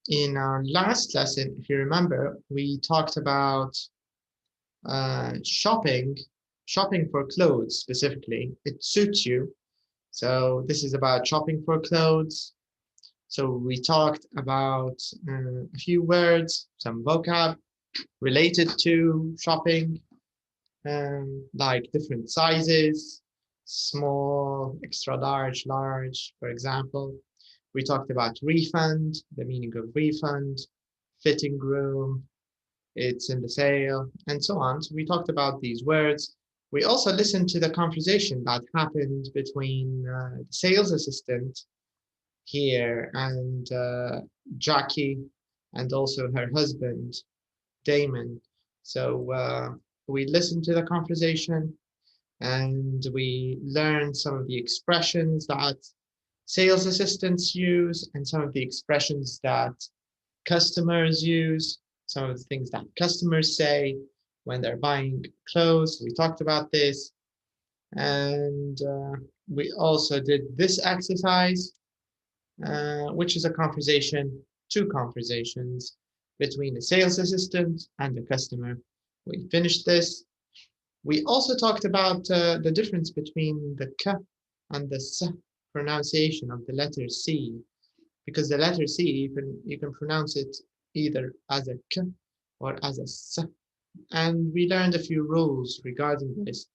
In our last lesson, if you remember, we talked about shopping for clothes specifically. It suits you. So this is about shopping for clothes. So we talked about a few words, some vocab related to shopping, like different sizes, small, extra large, large, for example. We talked about refund, the meaning of refund, fitting room, it's in the sale, and so on. So we talked about these words. We also listened to the conversation that happened between the sales assistant here and Jackie, and also her husband, Damon. So we listened to the conversation and we learned some of the expressions that sales assistants use and some of the expressions that customers use, some of the things that customers say when they're buying clothes. We talked about this. And we also did this exercise, which is a conversation, two conversations between the sales assistant and the customer. We finished this. We also talked about the difference between the k and the s pronunciation of the letter C, because the letter C, you can pronounce it either as a k or as a s. And we learned a few rules regarding this.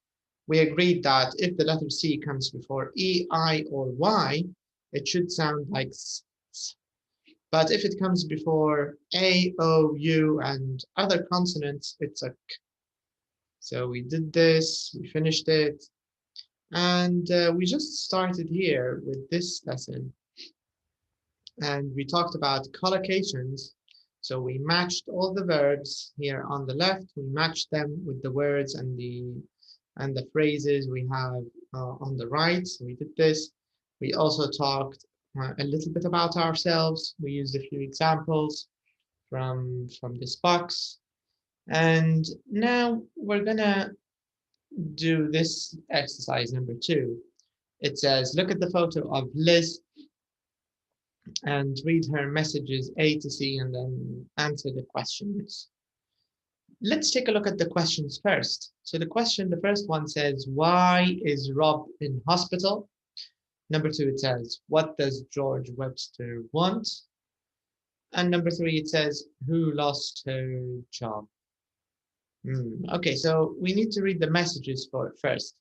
We agreed that if the letter C comes before E, I, or Y, it should sound like s. But if it comes before A, O, U, and other consonants, it's a k. So we did this, we finished it, and we just started here with this lesson. And we talked about collocations. So we matched all the verbs here on the left. We matched them with the words and the phrases we have on the right. So we did this. We also talked a little bit about ourselves. We used a few examples from this box. And now we're gonna do this exercise number 2. It says, look at the photo of Liz and read her messages A to C and then answer the questions. Let's take a look at the questions first. So the first one says, why is Rob in hospital? Number 2, it says, what does George Webster want? And number 3, it says, who lost her job? Okay, so we need to read the messages first.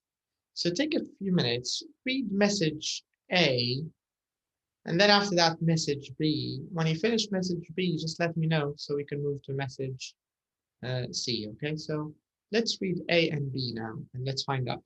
So take a few minutes, read message A, and then after that, message B. When you finish message B, just let me know so we can move to message C, okay? So let's read A and B now, and let's find out.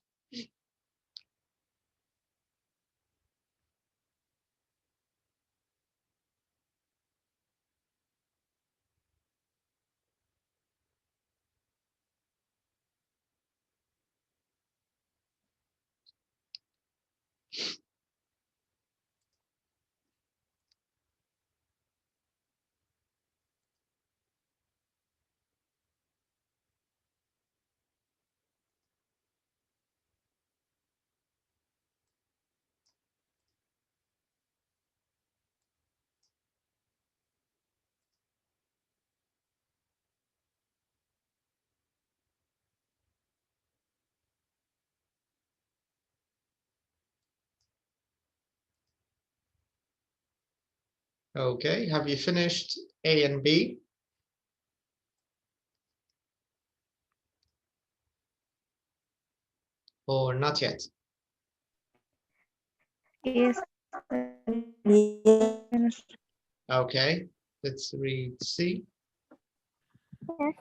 Okay, have you finished A and B? Or not yet? Yes. Okay, let's read C. Yes.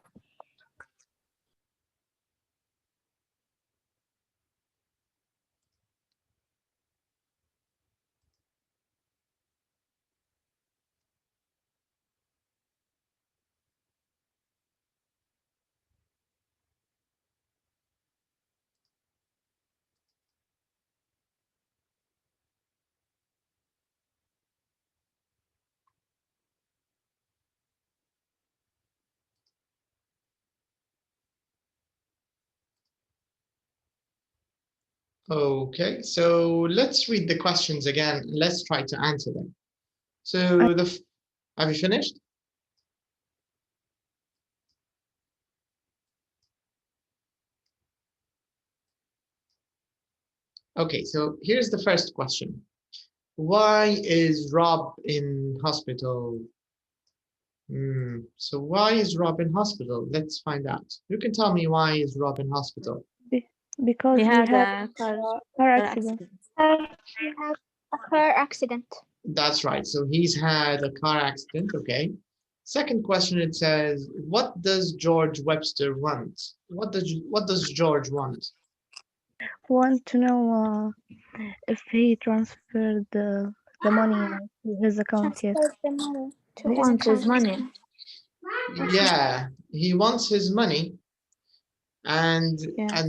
Okay, so let's read the questions again. Let's try to answer them. So Have you finished? Okay, so here's the first question. Why is Rob in hospital? So why is Rob in hospital? Let's find out. You can tell me why is Rob in hospital? Because He he had had a car accident. He had a car accident. That's right. So he's had a car accident. Okay. Second question, it says, what does George Webster want? What does George want? Want to know if he transferred the money to his account yet. Transferred the money to Who his wants his account. money? Yeah, he wants his money. And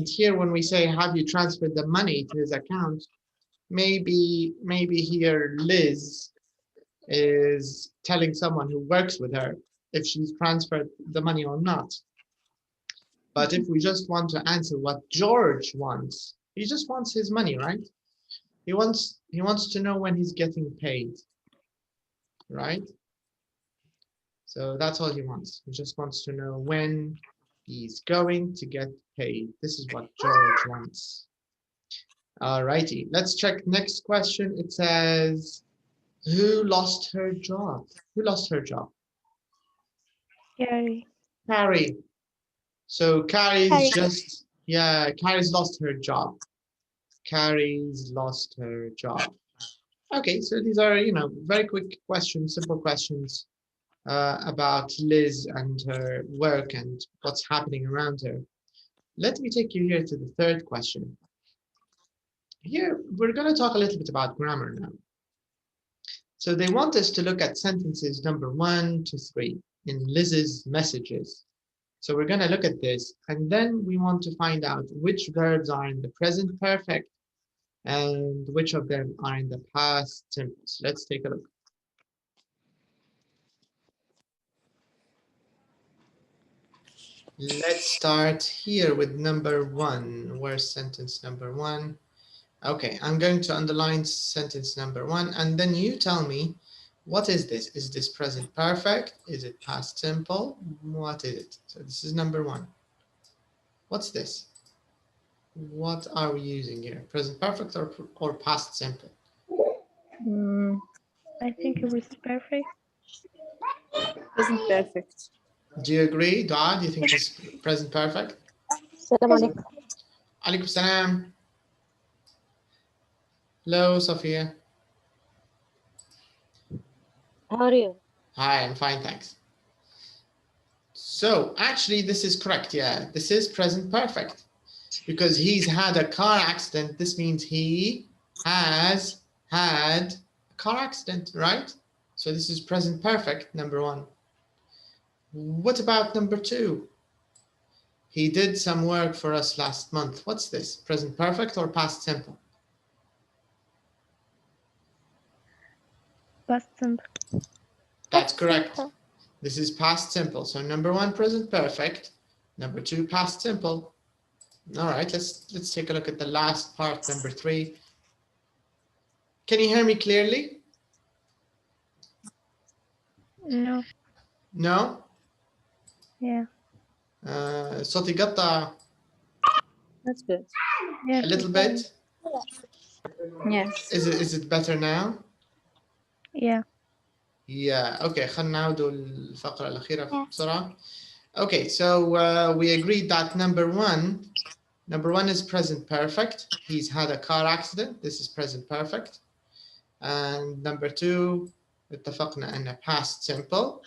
here when we say, have you transferred the money to his account, maybe here Liz is telling someone who works with her if she's transferred the money or not. But if we just want to answer what George wants, he just wants his money, right? He wants to know when he's getting paid, right? So that's all he wants. He just wants to know when he's going to get paid. This is what George wants. All righty, let's check next question. It says, who lost her job? Who lost her job? Carrie. Carrie. So Carrie's Carrie. just, yeah, Carrie's lost her job. Carrie's lost her job. Okay, so these are, very quick questions, simple questions about Liz and her work and what's happening around her. Let me take you here to the third question. Here, we're going to talk a little bit about grammar now. So they want us to look at sentences number 1 to 3 in Liz's messages. So we're going to look at this, and then we want to find out which verbs are in the present perfect and which of them are in the past simple. So let's take a look. Let's start here with number 1. Where's sentence number 1? Okay, I'm going to underline sentence number 1, and then you tell me, what is this? Is this present perfect? Is it past simple? What is it? So this is number 1. What's this? What are we using here? Present perfect or past simple? I think it was perfect. Isn't perfect. Do you agree, Dua? Do you think it's present perfect? Salam alaikum. Alaikum salam. Hello, Sophia. How are you? Hi, I'm fine, thanks. So actually, this is correct. Yeah, this is present perfect because he's had a car accident. This means he has had a car accident, right? So this is present perfect, number 1. What about number 2? He did some work for us last month. What's this? Present perfect or past simple? Past simple. That's correct. Simple. This is past simple. So number 1, present perfect. Number 2, past simple. All right, let's take a look at the last part, number 3. Can you hear me clearly? No. No? Yeah. صوتي قطع That's good. Yeah. a little bit. Yes. Is it better now? Yeah. Yeah. Okay. خلنا نعود الفقرة الأخيرة بسرعة. Okay, so we agreed that number one is present perfect. He's had a car accident. This is present perfect. And number 2, اتفقنا أنه past simple.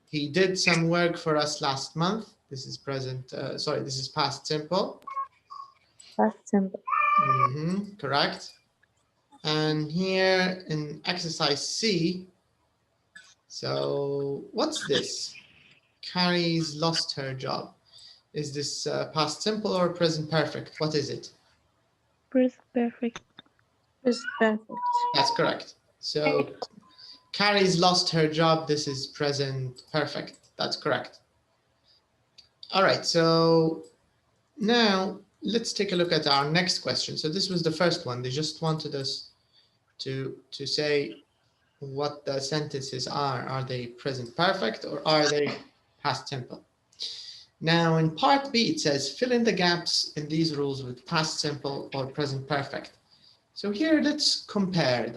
He did some work for us last month. This is this is past simple. Past simple. Correct. And here in exercise C, so what's this? Carrie's lost her job. Is this past simple or present perfect? What is it? Present perfect. Is perfect. That's correct. So Carrie's lost her job. This is present perfect. That's correct. All right, so now let's take a look at our next question. So this was the first one. They just wanted us to say what the sentences are. Are they present perfect or are they past simple? Now in part B, it says fill in the gaps in these rules with past simple or present perfect. So here, let's compare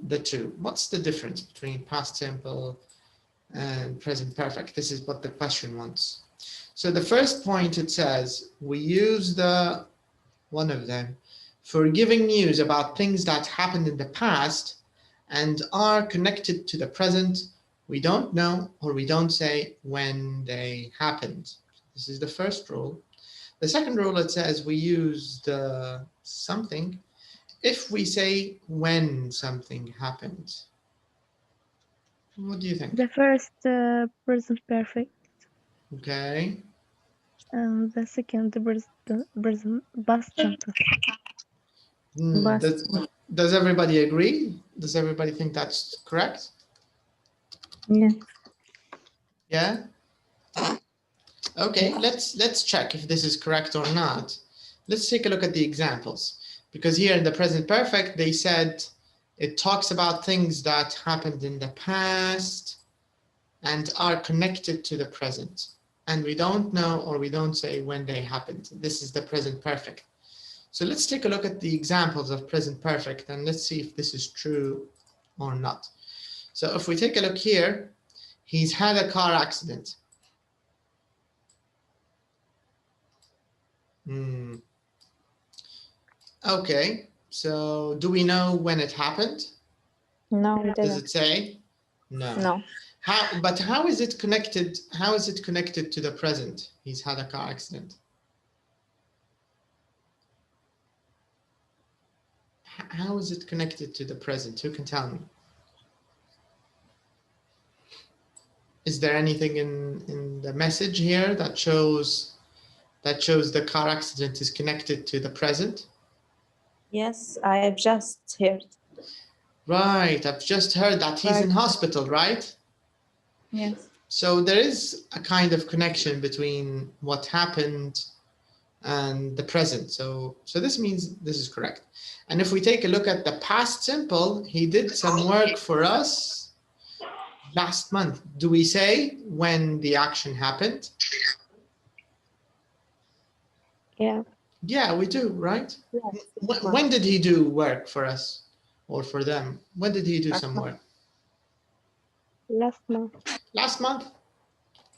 the two. What's the difference between past simple and present perfect? This is what the question wants. So the first point, it says we use one of them for giving news about things that happened in the past and are connected to the present. We don't know or we don't say when they happened. This is the first rule. The second rule, it says we use the something if we say when something happened. What do you think? The first present perfect, Okay. and the second present past simple. Does everybody agree? Does everybody think that's correct? Yeah. Yeah. Okay, let's check if this is correct or not. Let's take a look at the examples, because here in the present perfect, they said it talks about things that happened in the past and are connected to the present. And we don't know or we don't say when they happened. This is the present perfect. So let's take a look at the examples of present perfect and let's see if this is true or not. So if we take a look here, he's had a car accident. Okay, so do we know when it happened? No, we Does didn't. it say? No. No. But how is it connected? How is it connected to the present? He's had a car accident. How is it connected to the present? Who can tell me? Is there anything in the message here that shows the car accident is connected to the present? Yes, I have just heard. Right, I've just heard that he's in hospital, right? Yes. So there is a kind of connection between what happened and the present. So this means this is correct. And if we take a look at the past simple, he did some work for us last month. Do we say when the action happened? Yeah. Yeah, we do, right? Yes. When did he do work for us or for them? When did he do some work? Last month. Last month.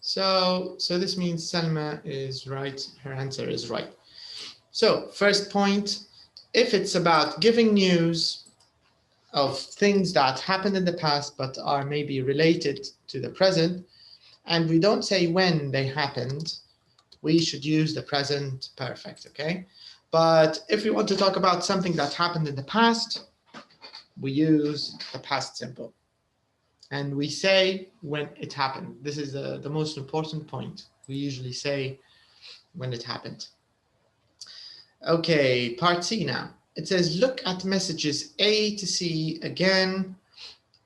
So this means Selma is right. Her answer is right. So first point, if it's about giving news of things that happened in the past but are maybe related to the present, and we don't say when they happened, we should use the present perfect, okay? But if we want to talk about something that happened in the past, we use the past simple. And we say when it happened. This is the most important point. We usually say when it happened. Okay, part C now. It says, look at messages A to C again.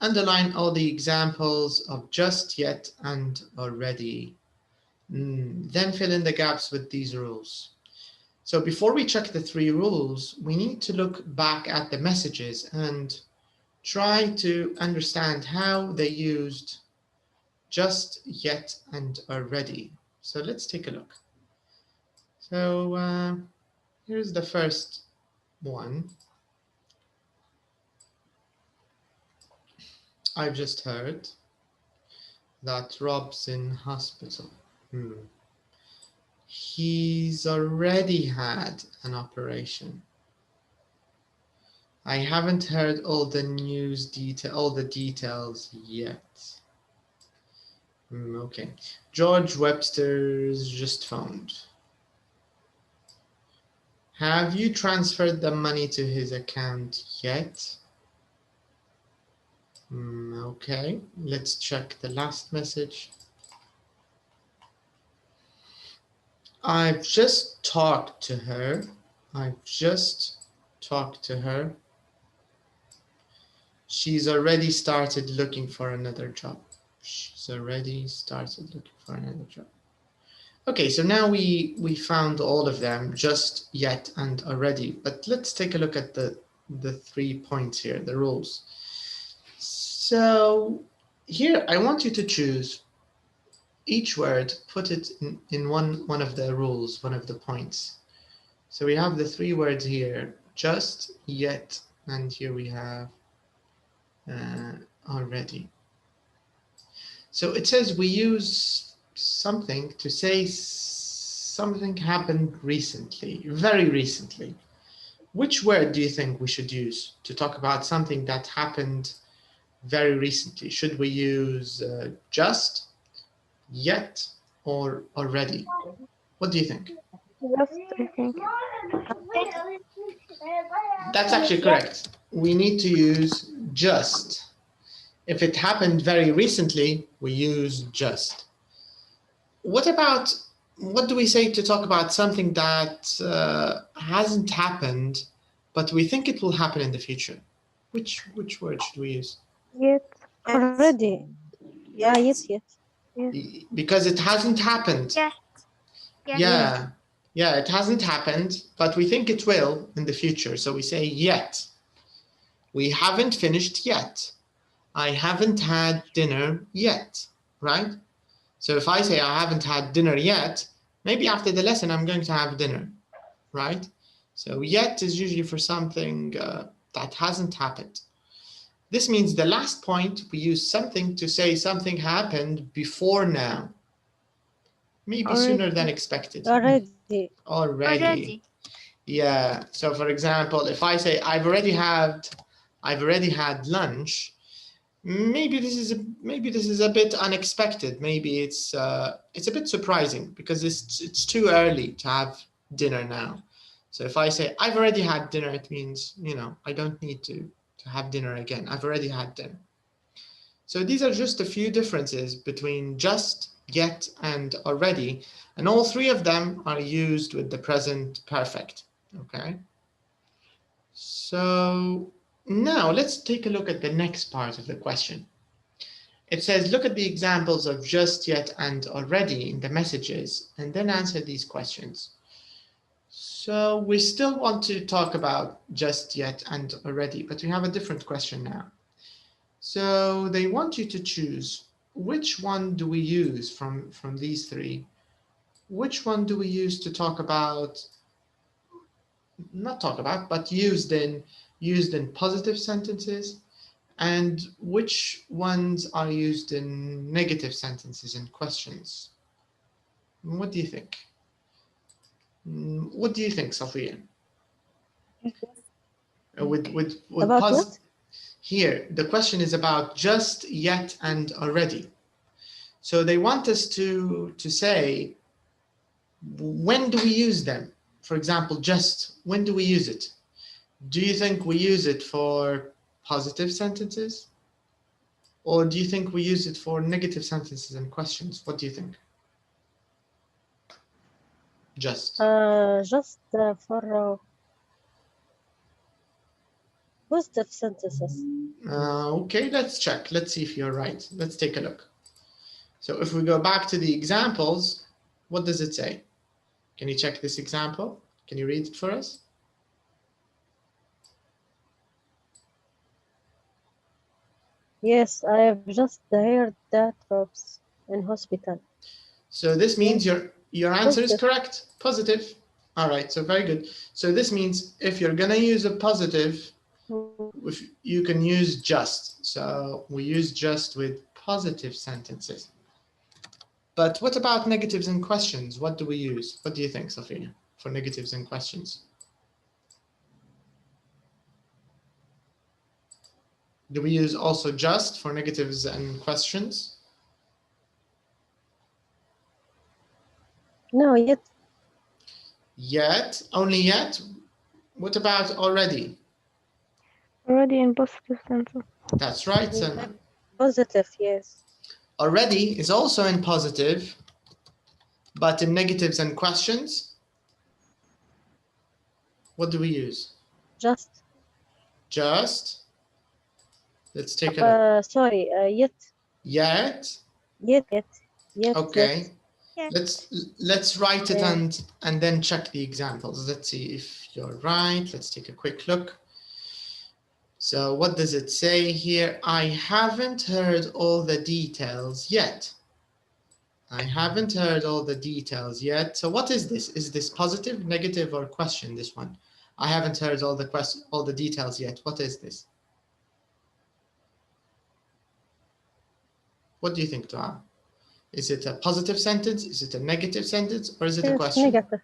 Underline all the examples of just, yet, and already. Then fill in the gaps with these rules. So before we check the 3 rules, we need to look back at the messages and try to understand how they used just, yet, and already. So let's take a look. So here's the first one. I've just heard that Rob's in hospital. He's already had an operation. I haven't heard all the details yet. Okay. George Webster's just phoned. Have you transferred the money to his account yet? Okay, let's check the last message. I've just talked to her. She's already started looking for another job. Okay, so now we found all of them, just, yet, and already. But let's take a look at the 3 points here, the rules. So here I want you to choose each word, put it in one of the rules, one of the points. So we have the three words here, just, yet, and here we have already. So it says we use something to say something happened recently, very recently. Which word do you think we should use to talk about something that happened very recently? Should we use just, yet, or already? What do you think? Just, I think. That's actually correct. We need to use just. If it happened very recently, we use just. What do we say to talk about something that hasn't happened, but we think it will happen in the future? Which word should we use? Yet. Already. Yeah, yes. Because it hasn't happened. Yes. Yeah, it hasn't happened, but we think it will in the future. So we say yet. We haven't finished yet. I haven't had dinner yet, right? So if I say I haven't had dinner yet, maybe after the lesson I'm going to have dinner, right? So yet is usually for something that hasn't happened. This means the last point, we use something to say something happened before now. Maybe Already. sooner than expected. Already. Yeah. So for example, if I say I've already had lunch, maybe this is a bit unexpected. Maybe it's a bit surprising because it's too early to have dinner now. So if I say I've already had dinner, it means, you know, I don't need to have dinner again. I've already had dinner. So these are just a few differences between just, yet, and already, and all three of them are used with the present perfect. Okay. So now let's take a look at the next part of the question. It says, look at the examples of just, yet, and already in the messages, and then answer these questions. So we still want to talk about just, yet, and already, but we have a different question now. So they want you to choose which one do we use from these three? Which one do we use to talk about, not talk about, but used in positive sentences? And which ones are used in negative sentences and questions? What do you think? What do you think, Sophia? With About what? Here, the question is about just, yet, and already. So they want us to say, when do we use them? For example, just, when do we use it? Do you think we use it for positive sentences? Or do you think we use it for negative sentences and questions? What do you think? Just. For positive sentences. Okay, let's check. Let's see if you're right. Let's take a look. So if we go back to the examples, what does it say? Can you check this example? Can you read it for us? Yes, I have just heard that Rob's in hospital. So this means your answer is Positive. correct. Positive. All right, so very good. So this means if you're gonna use a positive, if you can use just. So we use just with positive sentences. But what about negatives and questions? What do we use? What do you think, Sophia, for negatives and questions? Do we use also just for negatives and questions? No, yet. Yet, only yet. What about already? Already in positive sentence. That's right, Selma. Positive, yes. Already is also in positive, but in negatives and questions, what do we use? Just. Just. Let's take a look. Sorry, yet. Yet. Yet. Okay. Yes. Let's write it and then check the examples. Let's see if you're right. Let's take a quick look. So what does it say here? I haven't heard all the details yet. I haven't heard all the details yet. So what is this? Is this positive, negative, or question, this one? I haven't heard all the details yet. What is this? What do you think, Dua? Is it a positive sentence? Is it a negative sentence? Or is it a question? Negative.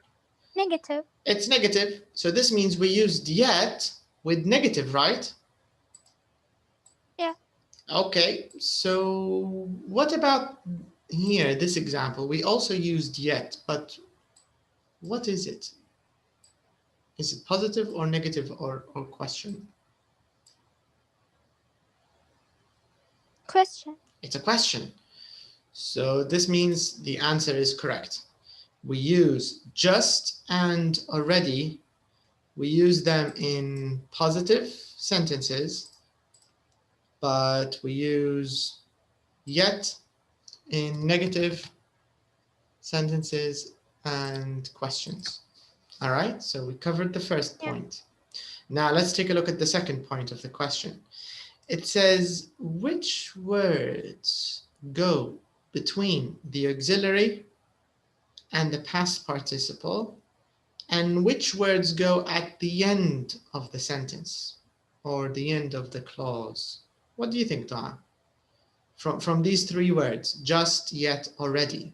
Negative. It's negative. So this means we used yet with negative, right? Yeah. Okay. So what about here, this example? We also used yet, but what is it? Is it positive or negative or question? Question. It's a question. So this means the answer is correct. We use just and already. We use them in positive sentences, but we use yet in negative sentences and questions. All right, so we covered the first point. Now let's take a look at the second point of the question. It says, which words go between the auxiliary and the past participle, and which words go at the end of the sentence or the end of the clause? What do you think, Dua? From these three words, just, yet, already.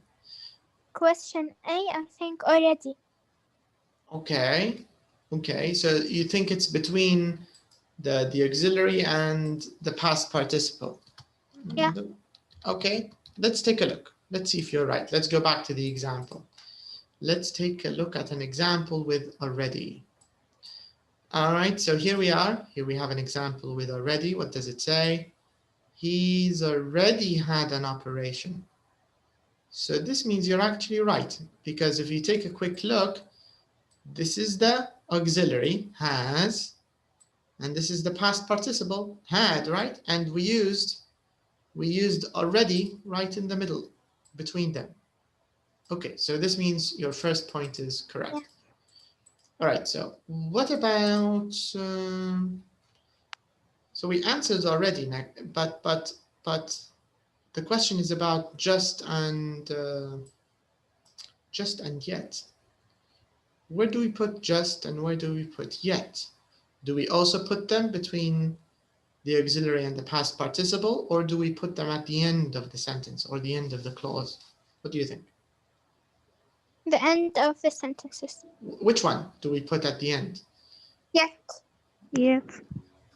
Question A, I think already. Okay, okay, so you think it's between the auxiliary and the past participle? Yeah. Okay, let's take a look. Let's see if you're right. Let's go back to the example. Let's take a look at an example with already. All right, so here we are. Here we have an example with already. What does it say? He's already had an operation. So this means you're actually right, because if you take a quick look, this is the auxiliary, has, and this is the past participle, had, right? And we used already right in the middle between them. Okay, so this means your first point is correct. Yeah. All right, so what about, so we answered already, but the question is about just and yet. Where do we put just and where do we put yet? Do we also put them between the auxiliary and the past participle, or do we put them at the end of the sentence or the end of the clause? What do you think? The end of the sentences. Which one do we put at the end? Yet. Yet.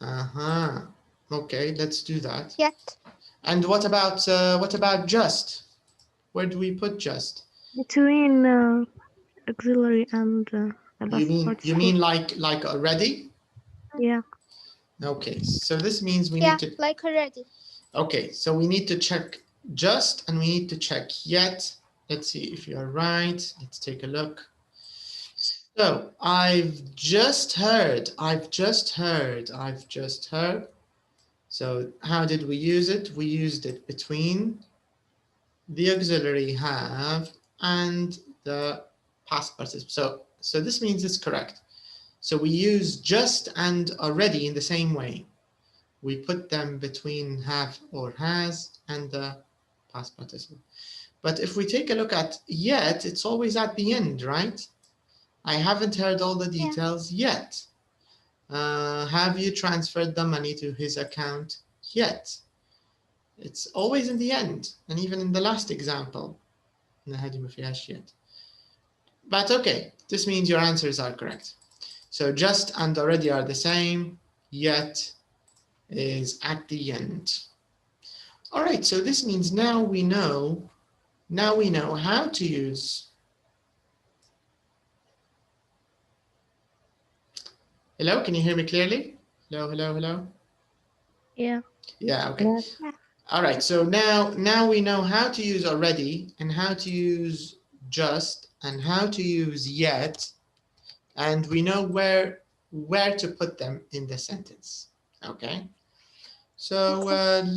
Uh-huh. Okay, let's do that. Yet. And what about just? Where do we put just? Between auxiliary and the past participle. You mean like already? Yeah. Okay, so this means we need to. Like already. Okay, so we need to check just and we need to check yet. Let's see if you're right. Let's take a look. So I've just heard. So how did we use it? We used it between the auxiliary have and the past participle. So this means it's correct. So we use just and already in the same way. We put them between have or has and the past participle. But if we take a look at yet, it's always at the end, right? I haven't heard all the details yet. Have you transferred the money to his account yet? It's always in the end, and even in the last example. But okay, this means your answers are correct. So just and already are the same, yet is at the end. All right, so this means now we know how to use. Hello, can you hear me clearly? Hello. Yeah. Yeah, okay. Yes. All right, so now we know how to use already and how to use just and how to use yet, and we know where to put them in the sentence. Okay. So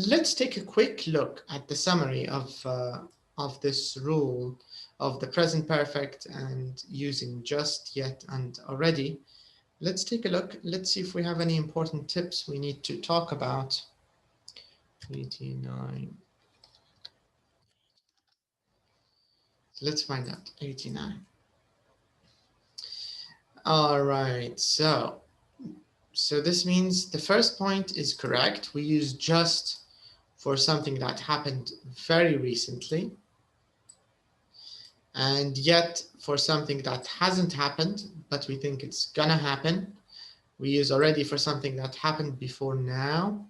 let's take a quick look at the summary of this rule of the present perfect and using just, yet, and already. let's take a look. Let's see if we have any important tips we need to talk about. 89. Let's find out. 89. All right, so this means the first point is correct. We use just for something that happened very recently. And yet for something that hasn't happened, but we think it's gonna happen, we use already for something that happened before now.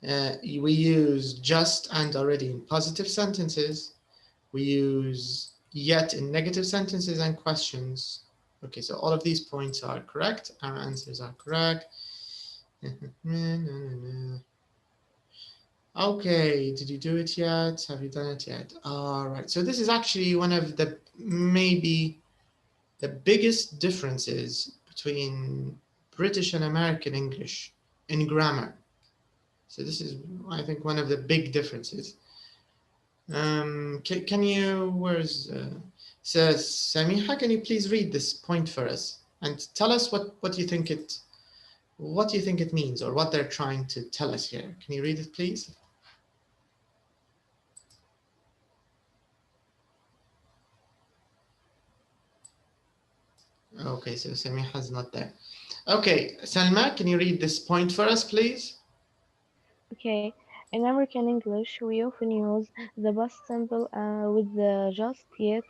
We use just and already in positive sentences. We use yet in negative sentences and questions. Okay, so all of these points are correct. Our answers are correct. Okay, did you do it yet? Have you done it yet? All right, so this is actually one of the maybe the biggest differences between British and American English in grammar. So this is, I think, one of the big differences. Can you, where's, so Samiha, can you please read this point for us and tell us what you think it means or what they're trying to tell us here? Can you read it, please? Okay, so Samiha's not there. Okay, Salma, can you read this point for us, please? Okay. In American English, we often use the past simple with the just, yet,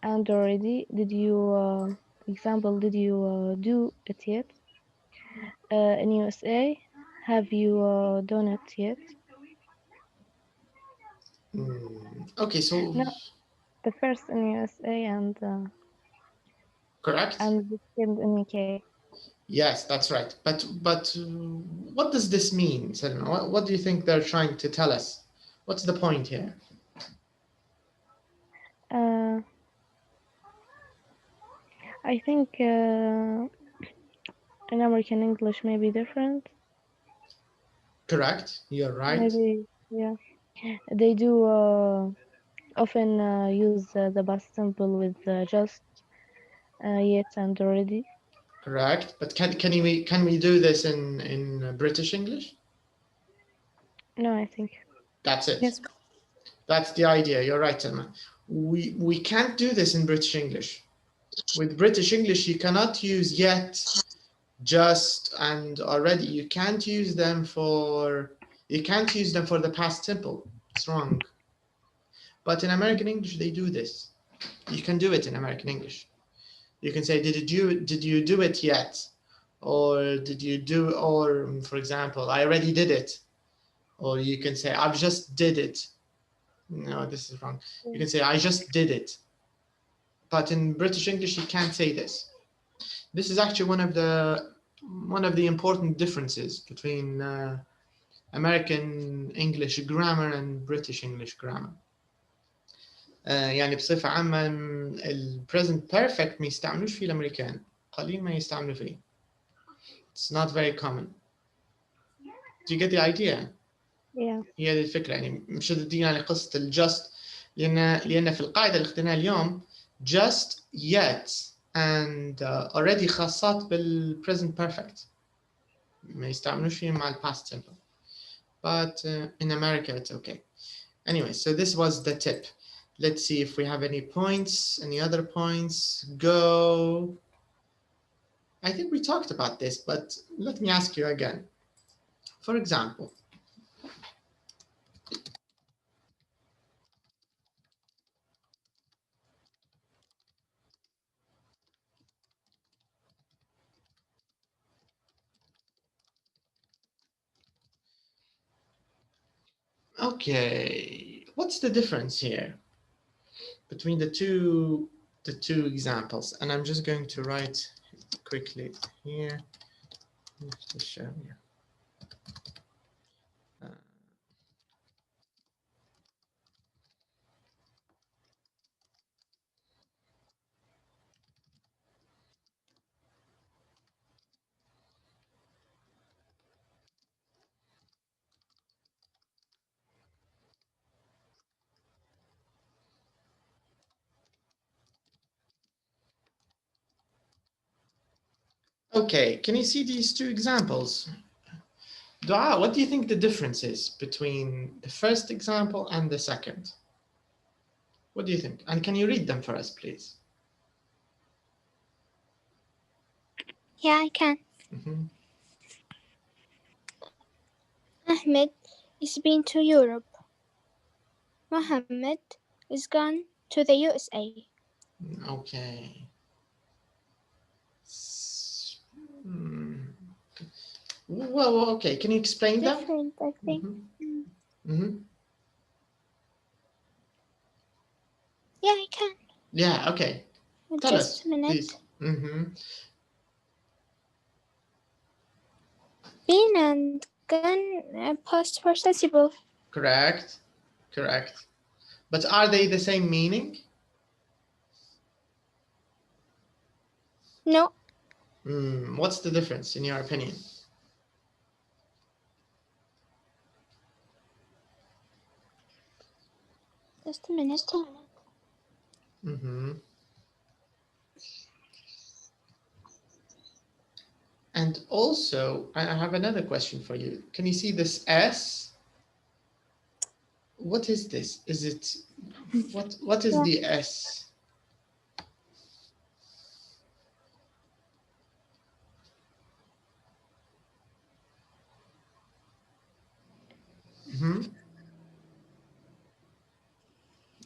and already. Did you, example, did you do it yet? In USA, have you done it yet? Okay, so No, the first in USA and correct. and the second in UK. Yes, that's right. But what does this mean, Selma? What do you think they're trying to tell us? What's the point here? I think in American English may be different. Correct. You're right. Maybe, yeah. They do often use the past simple with just, yet, and already. Correct. But can we do this in British English? No, I think. That's it. Yes. That's the idea. You're right, Selma. We can't do this in British English. With British English, you cannot use yet, just, and already. You can't use them for the past simple. It's wrong. But in American English, they do this. You can do it in American English. You can say, did you do it yet? Or did you do, or for example, I already did it. Or you can say, I've just did it. No, this is wrong. You can say, I just did it. But in British English, you can't say this. This is actually one of the important differences between American English grammar and British English grammar. يعني بصفة عامة ال present perfect ما يستعملوش فيه الأمريكان، قليل ما يستعملوا فيه. It's not very common. Do you get the idea؟ Yeah. هي هذه الفكرة، يعني مش تدينا لقصة الجست، لأن في القاعدة اللي اخذناها اليوم just, yet and already خاصات بال present perfect. ما يستعملوش فيه مع ال past simple. But in America it's okay. Anyway, so this was the tip. Let's see if we have any points, any other points. Go. I think we talked about this, but let me ask you again. For example, okay, what's the difference here between the two examples? And I'm just going to write quickly here to show you. Okay, can you see these two examples? Dua, what do you think the difference is between the first example and the second? What do you think? And can you read them for us, please? Yeah, I can. Mhm. Ahmed is been to Europe. Mohammed is gone to the USA. Okay. Well, okay. Can you explain them? Different, I think. Yeah, I can. Yeah, okay. Tell us, Just a minute. please. Been and gone past participle. Correct. Correct. But are they the same meaning? No. What's the difference in your opinion? Just a minute. And also, I have another question for you. Can you see this S? What is this? Is it what is the S?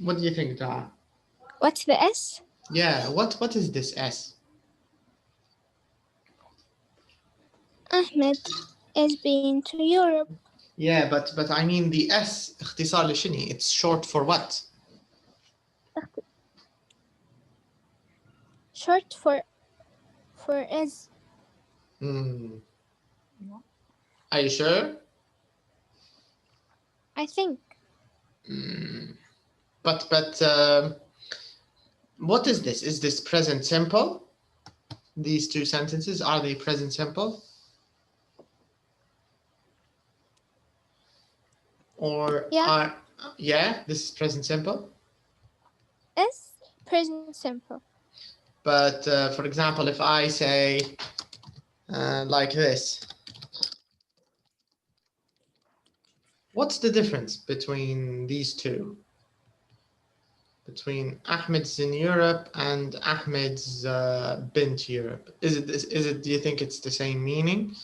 What do you think, Dara? What's the S? Yeah, what is this S? Ahmed is been to Europe. Yeah, but I mean the S اختصار لشني? It's short for what? Short for is. Are you sure? I think. But what is this? Is this present simple? These two sentences, are they present simple? Or this is present simple? Is present simple. But for example, if I say like this, what's the difference between these two? Between Ahmed's in Europe and Ahmed's been to Europe. Is it, do you think it's the same meaning?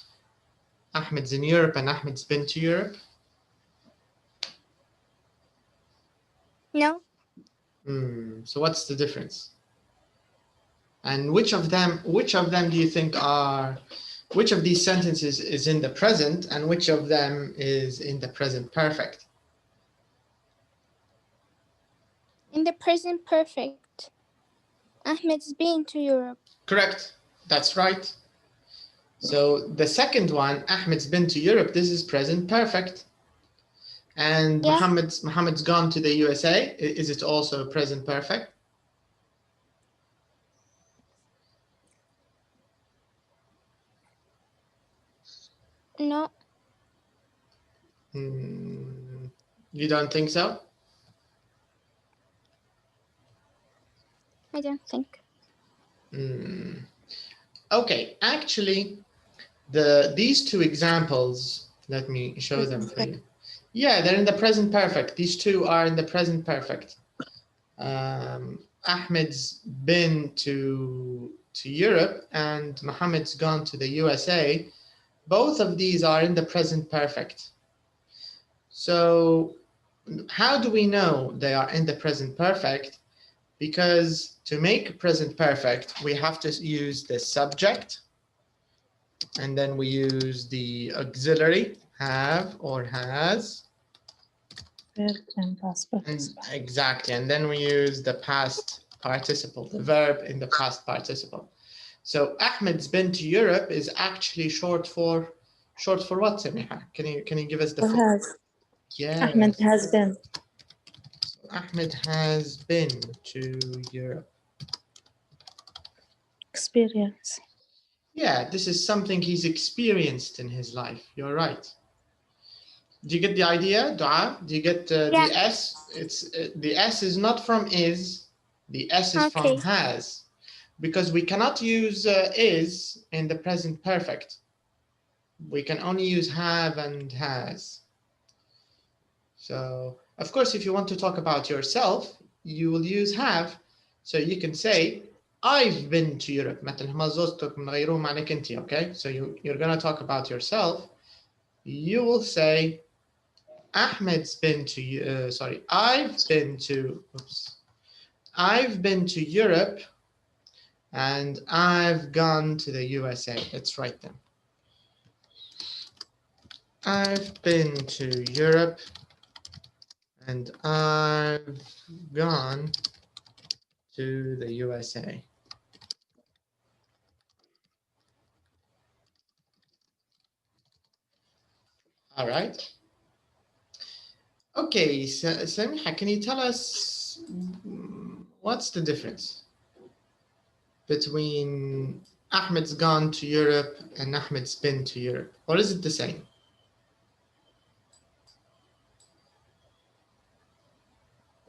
Ahmed's in Europe and Ahmed's been to Europe? No. So what's the difference? And which of them do you think are, which of these sentences is in the present and which of them is in the present perfect? In the present perfect. Ahmed's been to Europe. Correct. That's right. So the second one, Ahmed's been to Europe, this is present perfect. And Muhammad's gone to the USA. Is it also present perfect? No. You don't think so? I don't think. Okay, actually, these two examples, let me show them for you. Yeah, they're in the present perfect. These two are in the present perfect. Ahmed's been to Europe and Muhammad's gone to the USA. Both of these are in the present perfect. So how do we know they are in the present perfect? Because to make present perfect, we have to use the subject, and then we use the auxiliary, have or has. Verb and past participle. Exactly, and then we use the past participle, the verb in the past participle. So Ahmed's been to Europe is actually short for what, Samiha? Can you give us the full? Has. Yeah. Ahmed has been. Ahmed has been to Europe. Experience. Yeah, this is something he's experienced in his life. You're right. Do you get the idea, Dua? Do you get the S? It's the S is not from is. The S is from has. because we cannot use is in the present perfect. We can only use have and has. So, of course, if you want to talk about yourself, you will use have. So you can say, I've been to Europe. مثل هما زوجتك من غيرهم عليك انت, okay? So you're going to talk about yourself. You will say, Ahmed's been to, I've been to Europe and I've gone to the USA. Let's write them. I've been to Europe and I've gone to the USA. All right. Okay, Samiha, can you tell us what's the difference between Ahmed's gone to Europe and Ahmed's been to Europe? Or is it the same?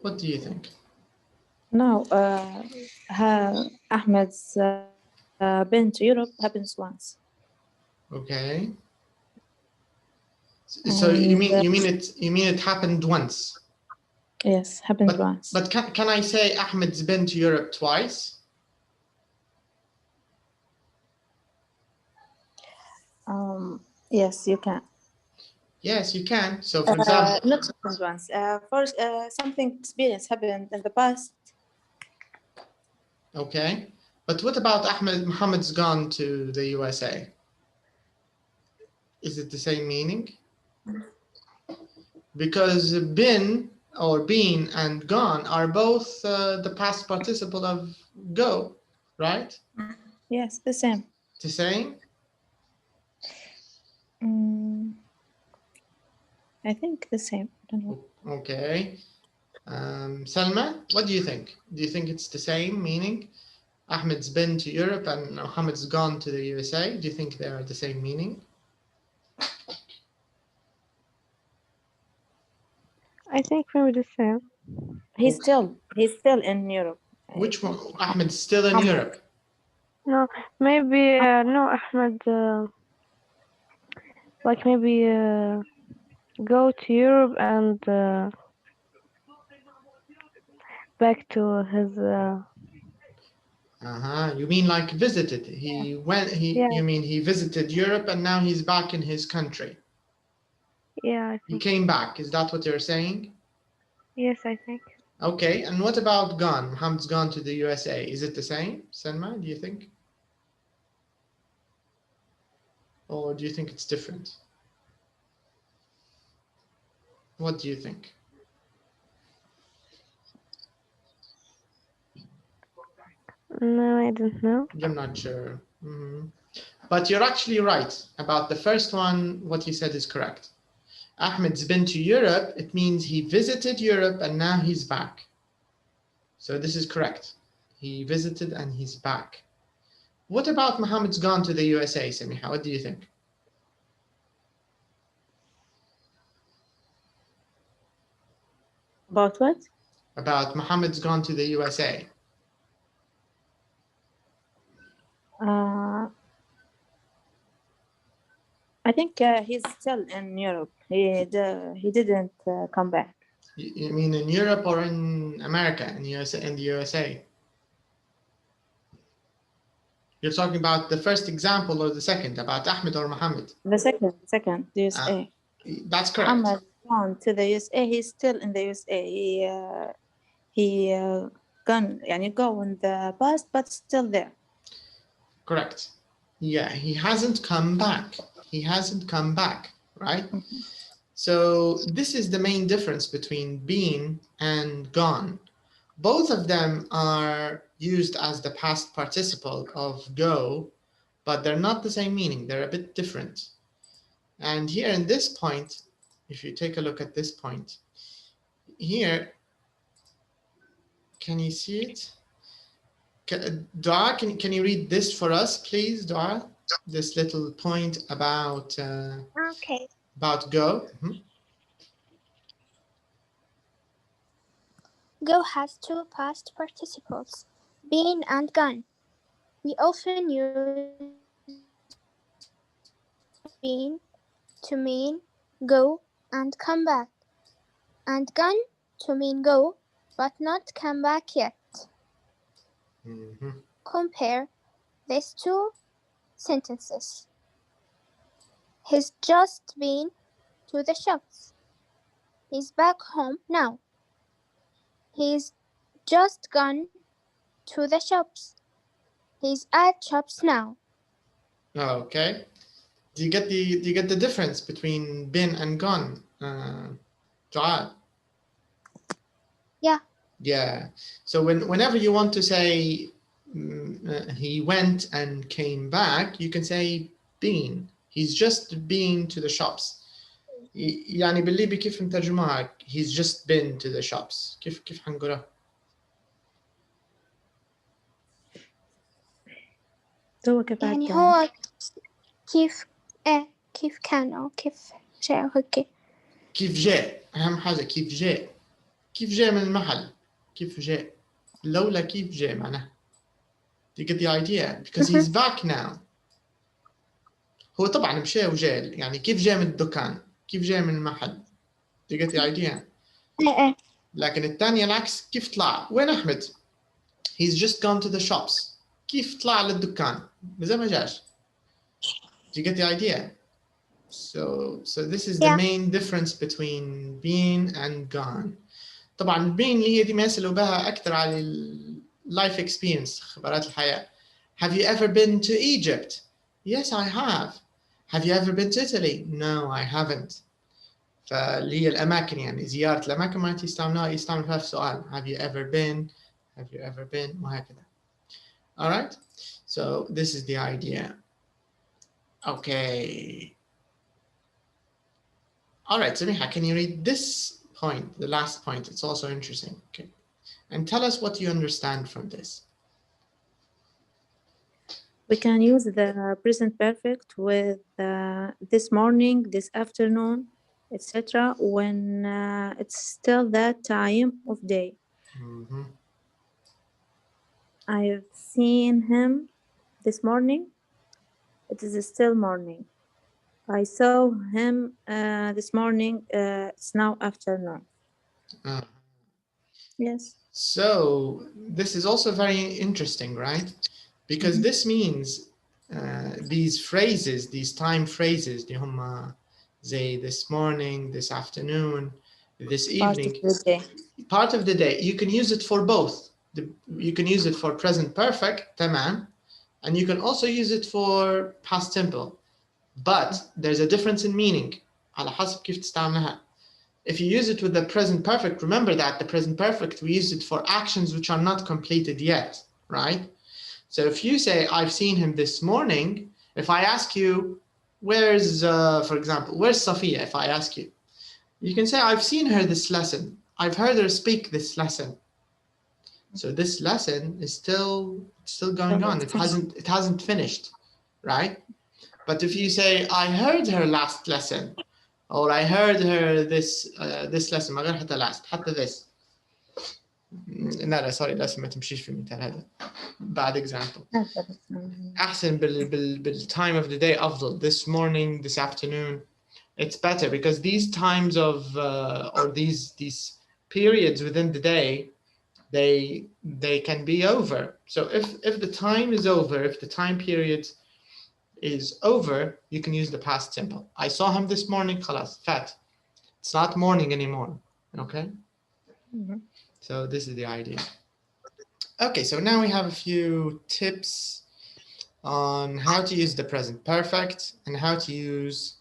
What do you think? No, Ahmed's been to Europe happens once. Okay. So you mean it happened once? Yes, happened once. But can I say Ahmed's been to Europe twice? Yes, you can. Yes, you can. So for example, not happened once. For something experience happened in the past. okay. But what about Muhammad's gone to the USA? Is it the same meaning? Because been or been and gone are both the past participle of go, right? Yes, the same. The same? I think the same. I don't know. Okay. Salma, what do you think? Do you think it's the same meaning? Ahmed's been to Europe and Muhammad's gone to the USA. Do you think they are the same meaning? I think maybe the same. He's still in Europe. Which one? Ahmed's still in Europe. No, maybe no, Ahmed. Like maybe go to Europe and back to his. You mean like visited? He went. Yeah. You mean he visited Europe and now he's back in his country? Yeah, I He think. came back. Is that what you're saying? Yes, I think. Okay. And what about gone? Muhammad's gone to the USA. Is it the same, Salma? Do you think? Or do you think it's different? What do you think? No, I don't know. You're not sure. But you're actually right about the first one. What you said is correct. Ahmed's been to Europe. It means he visited Europe and now he's back. So this is correct. He visited and he's back. What about Muhammad's gone to the USA, Samiha? What do you think? About what? About Muhammad's gone to the USA. I think he's still in Europe. He didn't come back. You mean in Europe or in America, in the USA? You're talking about the first example or the second, about Ahmed or Muhammad? The second, the USA. That's correct. Muhammad gone to the USA. He's still in the USA. He gone in the past, but still there. Correct. Yeah, he hasn't come back. He hasn't come back, right? Mm-hmm. So this is the main difference between been and gone. Both of them are used as the past participle of go, but they're not the same meaning. They're a bit different. And here in this point, if you take a look at this point, here, can you see it? Dua, can you read this for us, please, Dua? This little point about Okay. about go. Go has two past participles, been and gone. We often use been to mean go and come back, and gone to mean go but not come back yet. Compare these two sentences. He's just been to the shops. He's back home now. He's just gone to the shops. He's at shops now. Okay. Do you get the difference between been and gone? Joel? Yeah. Yeah. So whenever you want to say he went and came back, you can say been. He's just been to the shops. يعني بالليبي كيف نترجمها؟ He's just been to the shops. كيف حنقولها؟ يعني هو كيف كان أو كيف شيء هيك. كيف جاء؟ أهم حاجة كيف جاء. كيف جاء من المحل؟ كيف جاء؟ لولا كيف جاء معناه. Do you get the idea? Because he's back now. هو طبعا مشى وجاء، يعني كيف جاء من الدكان؟ كيف جاء من المحل؟ Do you get the idea? لكن الثانية العكس، كيف طلع؟ وين أحمد؟ He's just gone to the shops. كيف طلع للدكان؟ مازال ما جاش. Do you get the idea? So this is the main difference between been and gone. طبعا been اللي هي دي ما يسألوا بها أكثر على life experience، خبرات الحياة. Have you ever been to Egypt? Yes, I have. Have you ever been to Italy? No, I haven't. فاللي هي الأماكن، يعني زيارة الأماكن ما يستعملوها فيها في سؤال. Have you ever been? Have you ever been? وهكذا. All right. So this is the idea. Okay. All right, Samiha, can you read this point, the last point? It's also interesting. Okay. And tell us what you understand from this. We can use the present perfect with this morning, this afternoon, etc. when it's still that time of day. I've seen him this morning. It is still morning. I saw him this morning. It's now afternoon. Yes. So this is also very interesting, right? Because this means these phrases, these time phrases, اللي هم زي this morning, this afternoon, this evening, part of the day, you can use it for both. You can use it for present perfect, تمام, and you can also use it for past simple. But there's a difference in meaning. على حسب كيف تستعملها. If you use it with the present perfect, remember that the present perfect, we use it for actions which are not completed yet, right? So if you say, I've seen him this morning, if I ask you, where's, for example, where's Sophia? If I ask you, you can say, I've seen her this lesson. I've heard her speak this lesson. So this lesson is still going on. It hasn't finished, right? But if you say, I heard her last lesson, or I heard her this lesson، ما غير حتى last، حتى this. لا sorry، لازم ما تمشيش في المثال هذا. Bad example. أحسن بال time of the day أفضل. This morning, this afternoon. It's better because these times of or these periods within the day, they can be over. So if the time is over, if the time period is over, you can use the past simple. I saw him this morning, خلاص فات. It's not morning anymore, okay? So this is the idea. Okay, so now we have a few tips on how to use the present perfect and how to use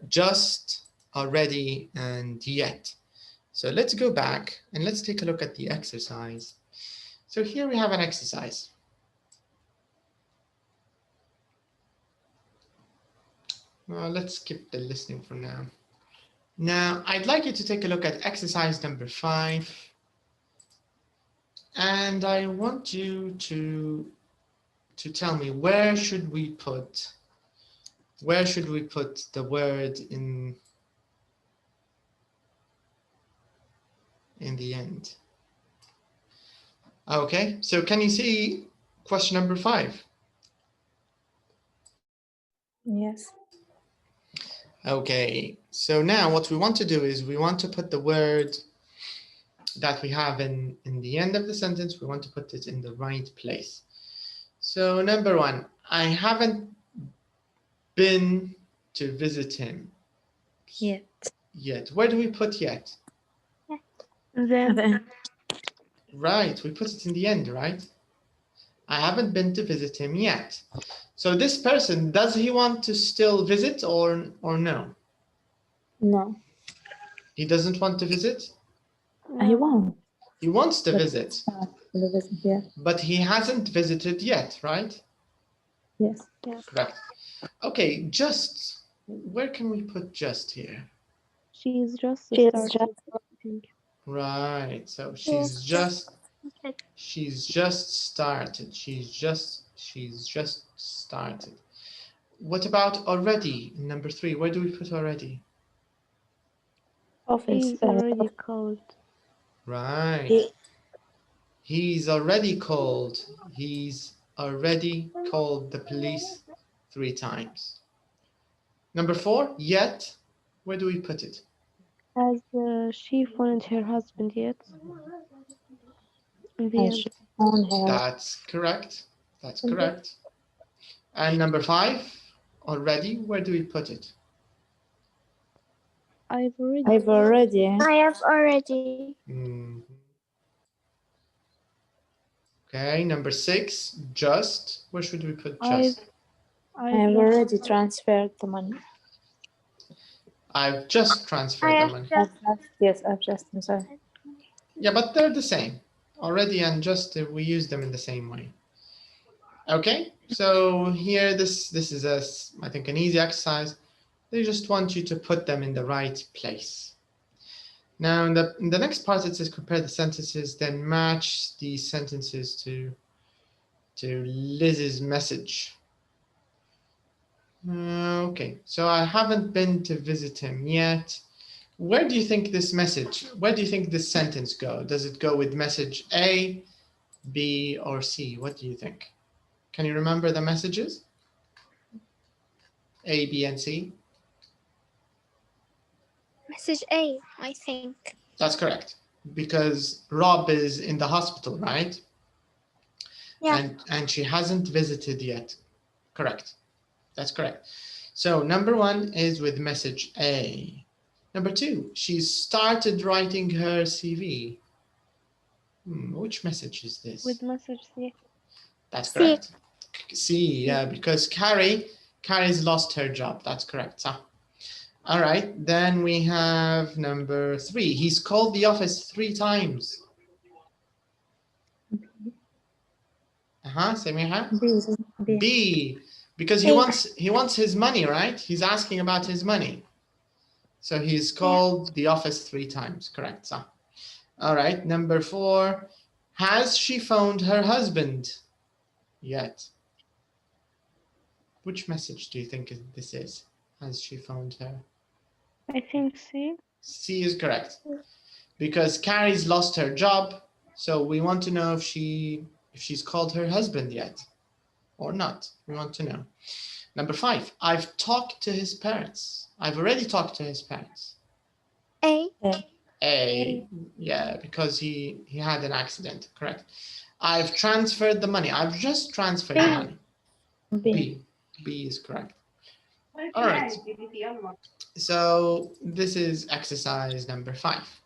just, already, and yet. So let's go back and let's take a look at the exercise. So here we have an exercise. Well, let's skip the listening for now. Now, I'd like you to take a look at exercise number 5. And I want you to tell me where should we put the word in the end. Okay, so can you see Question number 5. Yes. Okay, so now what we want to do is we want to put the word that we have in the end of the sentence, we want to put it in the right place. So number 1, I haven't been to visit him yet. Where do we put yet? Then Right, we put it in the end, right? I haven't been to visit him yet. So this person, does he want to still visit or no? No. He doesn't want to visit? He won't. He wants to But visit, Yeah. but he hasn't visited yet, right? Yes. Correct. Okay, just, where can we put just here? she's just She is started writing. Right, so Yes, she's just Okay. started. She's just started. What about already? Number 3, where do we put already? Office. He's already called. Right. He's already called. He's already called the police 3 times. Number 4, yet. Where do we put it? Has she found her husband yet? In the Has end. she on her. That's correct. That's correct. And number 5, already. Where do we put it? I've already. I have already. Mhm. Okay, number 6, just. Where should we put just? I've already transferred the money. I've just transferred the money. I'm sorry. Yeah, but they're the same. Already and just, we use them in the same way. Okay, so here, this is I think an easy exercise. They just want you to put them in the right place. Now, in the next part, it says compare the sentences, then match these sentences to Liz's message. Okay, so I haven't been to visit him yet. Where do you think this sentence go? Does it go with message A, B, or C? What do you think? Can you remember the messages? A, B, and C? Message A, I think. That's correct. Because Rob is in the hospital, right? Yeah. And she hasn't visited yet. Correct. That's correct. So number 1 is with message A. Number 2, she's started writing her CV. Which message is this? with message C. That's C. correct. C, yeah, because Carrie's lost her job. That's correct. All right, then we have number 3. He's called the office 3 times. Samiha? B, because he wants his money, right? He's asking about his money. So he's called the office 3 times. Correct. All right, number 4. Has she phoned her husband yet? Which message do you think this is? Has she phoned her? I think C. C is correct. Because Carrie's lost her job, so we want to know if she's called her husband yet or not. We want to know. Number 5, I've talked to his parents. I've already talked to his parents. A. A, yeah, because he had an accident, correct. I've transferred the money. I've just transferred the money. B is correct. All right. So this is exercise number 5.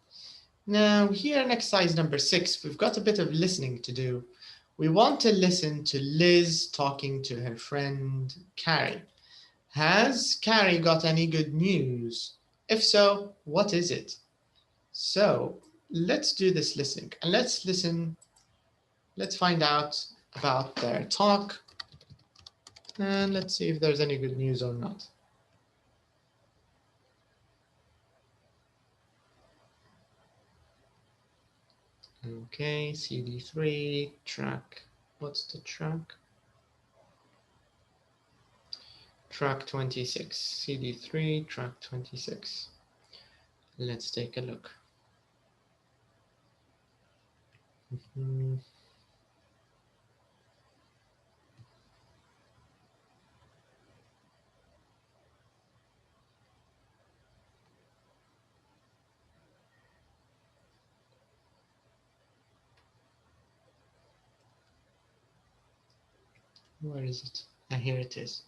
Now here in exercise number 6, we've got a bit of listening to do. We want to listen to Liz talking to her friend Carrie. Has Carrie got any good news? If so, what is it? So let's do this listening and let's listen. Let's find out about their talk and let's see if there's any good news or not. Okay, CD3, track. What's the track? Track 26, CD3, track 26. Let's take a look. Where is it? And here it is.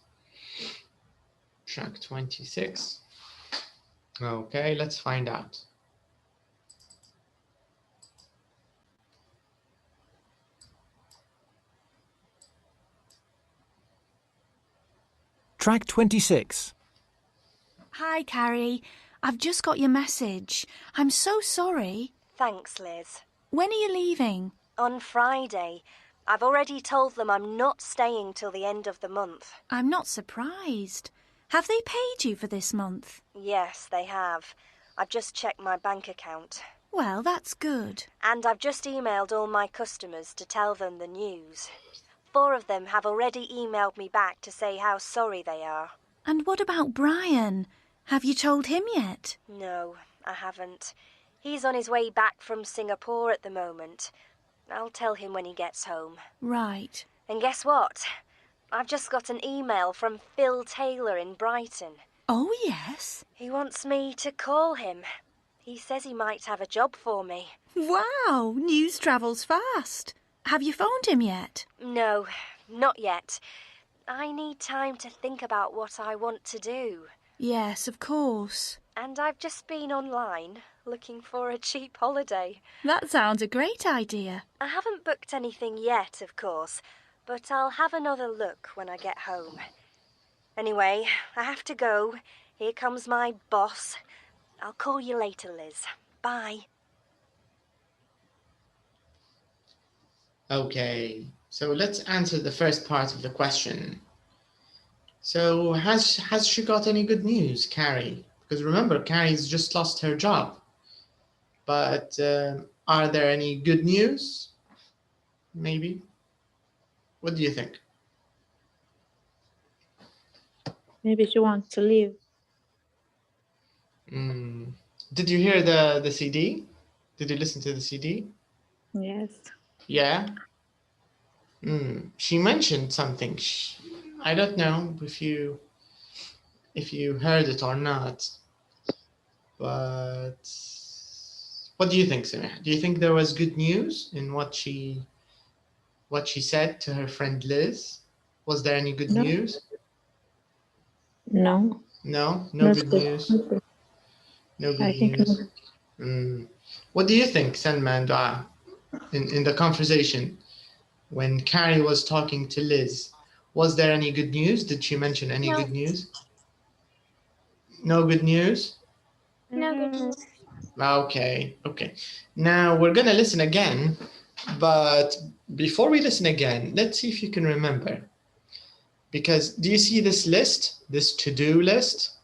Track 26. Okay, let's find out. Track 26. Hi, Carrie. I've just got your message. I'm so sorry. Thanks, Liz. When are you leaving? On Friday. I've already told them I'm not staying till the end of the month. I'm not surprised. Have they paid you for this month? Yes, they have. I've just checked my bank account. Well, that's good. And I've just emailed all my customers to tell them the news. 4 of them have already emailed me back to say how sorry they are. And what about Brian? Have you told him yet? No, I haven't. He's on his way back from Singapore at the moment. I'll tell him when he gets home. Right. And guess what? I've just got an email from Phil Taylor in Brighton. Oh, yes. He wants me to call him. He says he might have a job for me. Wow, news travels fast. Have you phoned him yet? No, not yet. I need time to think about what I want to do. Yes, of course. And I've just been online looking for a cheap holiday. That sounds a great idea. I haven't booked anything yet, of course, but I'll have another look when I get home. Anyway, I have to go. Here comes my boss. I'll call you later, Liz. Bye. Okay, so let's answer the first part of the question. So has she got any good news, Carrie? Because remember, Carrie's just lost her job. But are there any good news? Maybe. What do you think? Maybe she wants to leave. Did you hear the CD? Did you listen to the CD? Yes. Yeah. She mentioned something. I don't know if you heard it or not. But what do you think, Samih? Do you think there was good news in what she said to her friend Liz? Was there any good news? No. No good news. No good news. What do you think, Salman Dua, in the conversation when Carrie was talking to Liz? Was there any good news? Did she mention any good news? No good news? No good news. Okay. Now we're gonna listen again, but before we listen again, let's see if you can remember. Because do you see this list, this to-do list?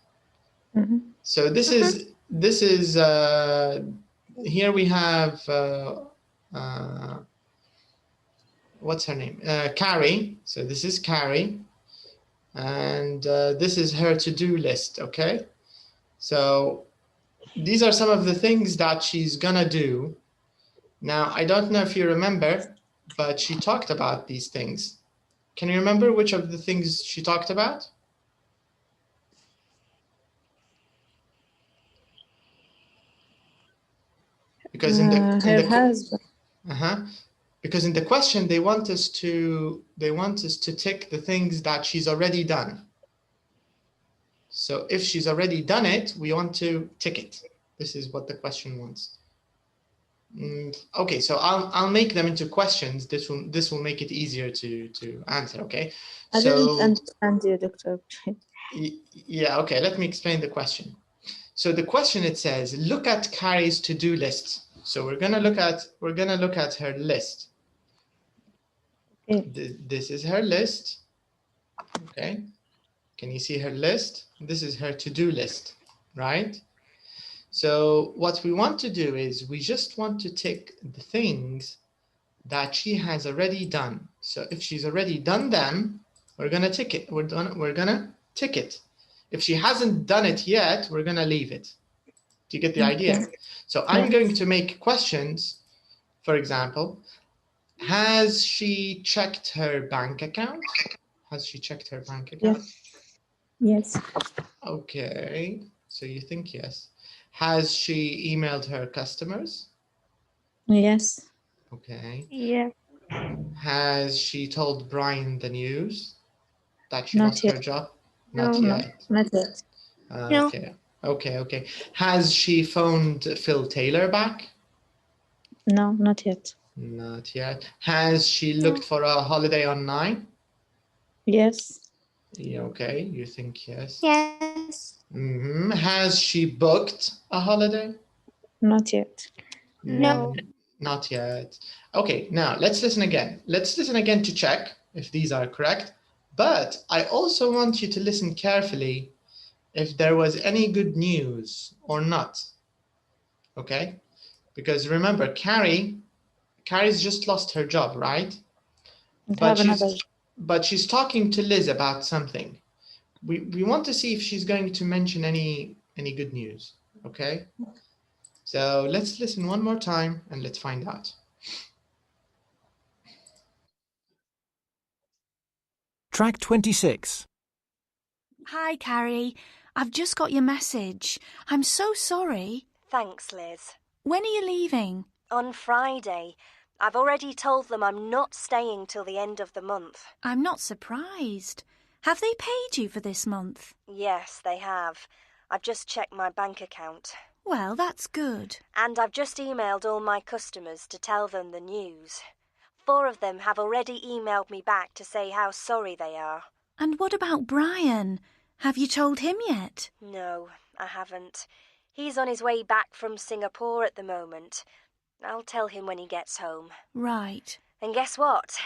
So this is here we have what's her name? Carrie. So this is Carrie, and this is her to-do list. Okay, so these are some of the things that she's gonna do. Now I don't know if you remember, but she talked about these things. Can you remember which of the things she talked about? Because in the because in the question they want us to tick the things that she's already done. So if she's already done it, we want to tick it. This is what the question wants. Okay, so I'll make them into questions. This will make it easier to answer. Okay. I didn't understand you, Doctor. Yeah. Okay. Let me explain the question. So the question, it says, look at Carrie's to-do list. So we're gonna look at her list. Okay. This is her list. Okay. Can you see her list? This is her to-do list, right? So what we want to do is we just want to tick the things that she has already done. So if she's already done them, we're gonna tick it. We're gonna tick it. If she hasn't done it yet, we're gonna leave it. Do you get the idea? So I'm going to make questions. For example, has she checked her bank account? Has she checked her bank account? Yes. Okay, so you think yes. Has she emailed her customers? Yes. Okay. Yeah. Has she told Brian the news that she Not lost her yet. job? No. Not No, yet. not yet. No. Okay. Has she phoned Phil Taylor back? No, not yet. Not yet. Has she No. looked for a holiday online? Yes. Yeah, okay, you think yes. Yes. Has she booked a holiday? Not yet. No. Not yet. Okay, now let's listen again. Let's listen again to check if these are correct. But I also want you to listen carefully if there was any good news or not. Okay? Because remember, Carrie's just lost her job, right? And have another. But she's talking to Liz about something. We want to see if she's going to mention any good news. Okay? So let's listen one more time and let's find out. Track 26. Hi, Carrie. I've just got your message. I'm so sorry. Thanks, Liz. When are you leaving? On Friday. I've already told them I'm not staying till the end of the month. I'm not surprised. Have they paid you for this month? Yes, they have. I've just checked my bank account. Well, that's good. And I've just emailed all my customers to tell them the news. 4 of them have already emailed me back to say how sorry they are. And what about Brian? Have you told him yet? No, I haven't. He's on his way back from Singapore at the moment. I'll tell him when he gets home. Right. And guess what?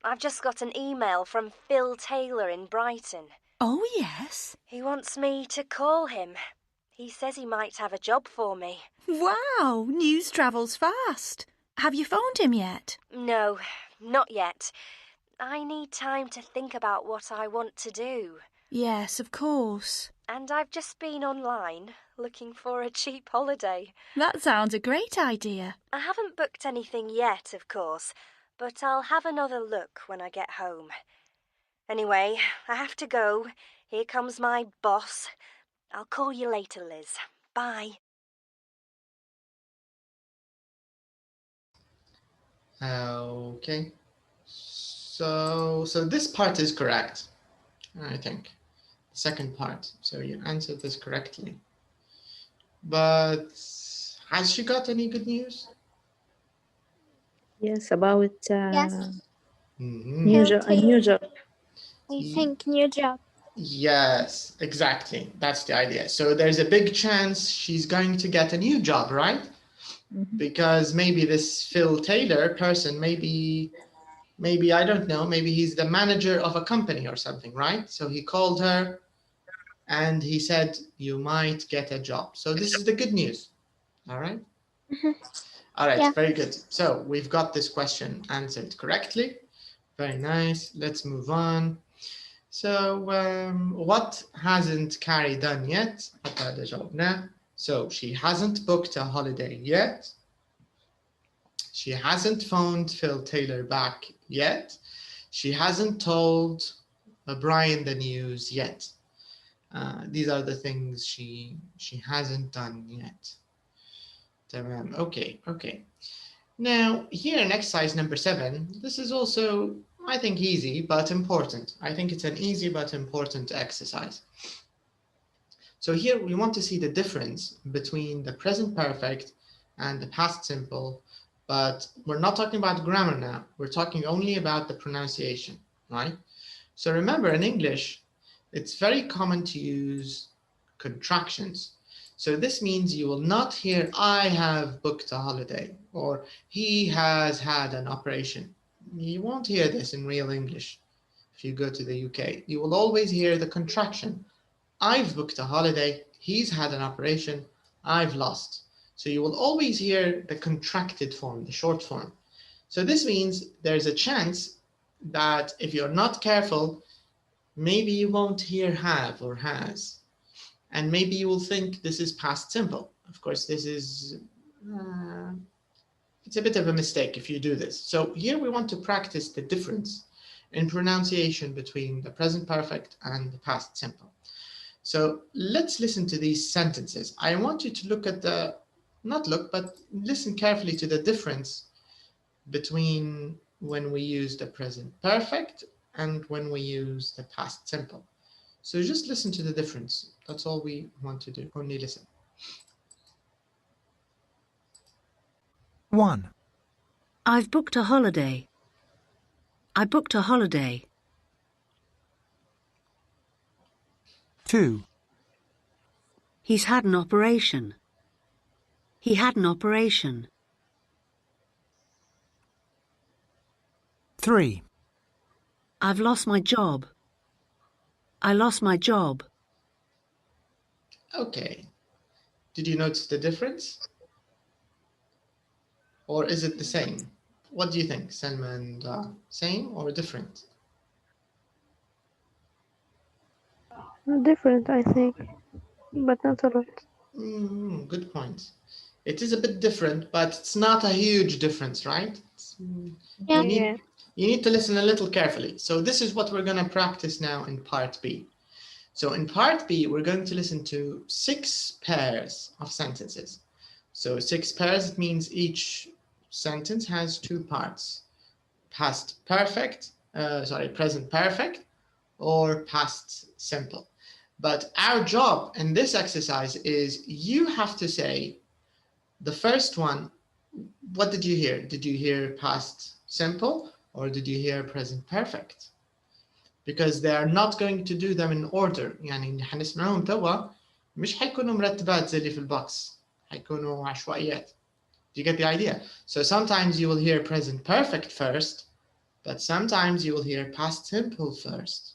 I've just got an email from Phil Taylor in Brighton. Oh, yes. He wants me to call him. He says he might have a job for me. Wow, news travels fast. Have you phoned him yet? No, not yet. I need time to think about what I want to do. Yes, of course. And I've just been online looking for a cheap holiday. That sounds a great idea. I haven't booked anything yet, of course, but I'll have another look when I get home. Anyway, I have to go. Here comes my boss. I'll call you later, Liz. Bye. Okay. So this part is correct, I think. The second part. So you answered this correctly. But has she got any good news? Yes, about Yes. a new job. I think new job. Yes, exactly. That's the idea. So there's a big chance she's going to get a new job, right? Because maybe this Phil Taylor person, maybe I don't know, maybe he's the manager of a company or something, right? So he called her and he said, you might get a job. So this is the good news. All right. All right, Yeah. very good. So we've got this question answered correctly. Very nice. Let's move on. So what hasn't Carrie done yet? So she hasn't booked a holiday yet. She hasn't phoned Phil Taylor back yet. She hasn't told Brian the news yet. These are the things she hasn't done yet. Okay. Now here in exercise number 7, this is also, I think, easy but important. I think it's an easy but important exercise. So here we want to see the difference between the present perfect and the past simple, but we're not talking about grammar now. We're talking only about the pronunciation, right? So remember, in English, it's very common to use contractions. So this means you will not hear I have booked a holiday or he has had an operation. You won't hear this in real English. If you go to the UK, you will always hear the contraction. I've booked a holiday, he's had an operation, I've lost. So you will always hear the contracted form, the short form. So this means there's a chance that if you're not careful, maybe you won't hear have or has. And maybe you will think this is past simple. Of course, this is, it's a bit of a mistake if you do this. So here we want to practice the difference in pronunciation between the present perfect and the past simple. So let's listen to these sentences. I want you to look at the, not look, but listen carefully to the difference between when we use the present perfect and when we use the past simple. So just listen to the difference. That's all we want to do. Only listen. 1, I've booked a holiday. I booked a holiday. 2, He's had an operation. He had an operation. 3, I've lost my job. I lost my job. Okay. Did you notice the difference? Or is it the same? What do you think, Selma and same or different? Different, I think, but not a lot. Good point. It is a bit different, but it's not a huge difference, right? Yeah. You need to listen a little carefully. So this is what we're going to practice now in part B. So in part B, we're going to listen to 6 pairs of sentences. So 6 pairs, it means each sentence has 2 parts. Past perfect, present perfect, or past simple. But our job in this exercise is you have to say the first one. What did you hear? Did you hear past simple or did you hear present perfect? Because they are not going to do them in order. يعني اللي حنسمعهم توا مش حيكونوا مرتبات زي اللي في البوكس. حيكونوا عشوائيات. Do you get the idea? So sometimes you will hear present perfect first, but sometimes you will hear past simple first,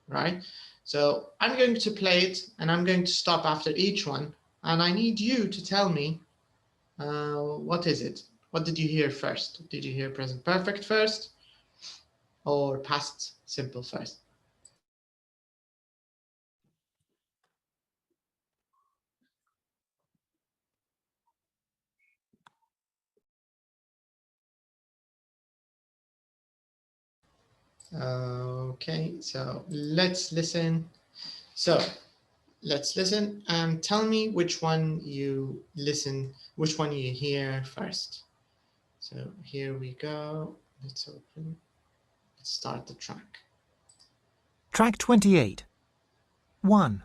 right? So I'm going to play it and I'm going to stop after each one. And I need you to tell me, what is it? What did you hear first? Did you hear present perfect first or past simple first? Okay, so let's listen. So let's listen and tell me which one you listen, which one you hear first. So here we go. Let's open. Let's start the track. Track 28. 1,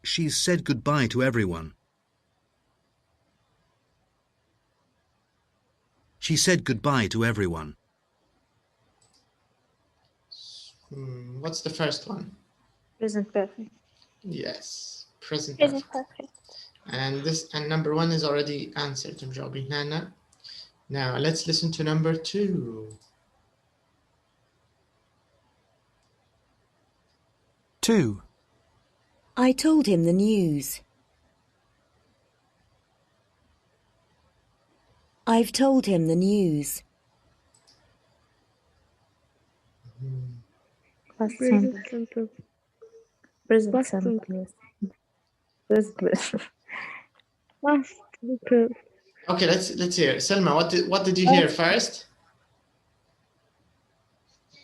She's said goodbye to everyone. She said goodbye to everyone. What's the first one? Present perfect. Yes, present Present perfect. perfect. And number 1 is already answered. مجاوبين هنا. Now let's listen to number 2. 2, I told him the news. I've told him the news. Past Present simple. simple. Present Past simple. simple. Yes. Present. Past simple. Okay, let's hear. Selma, what did you hear first?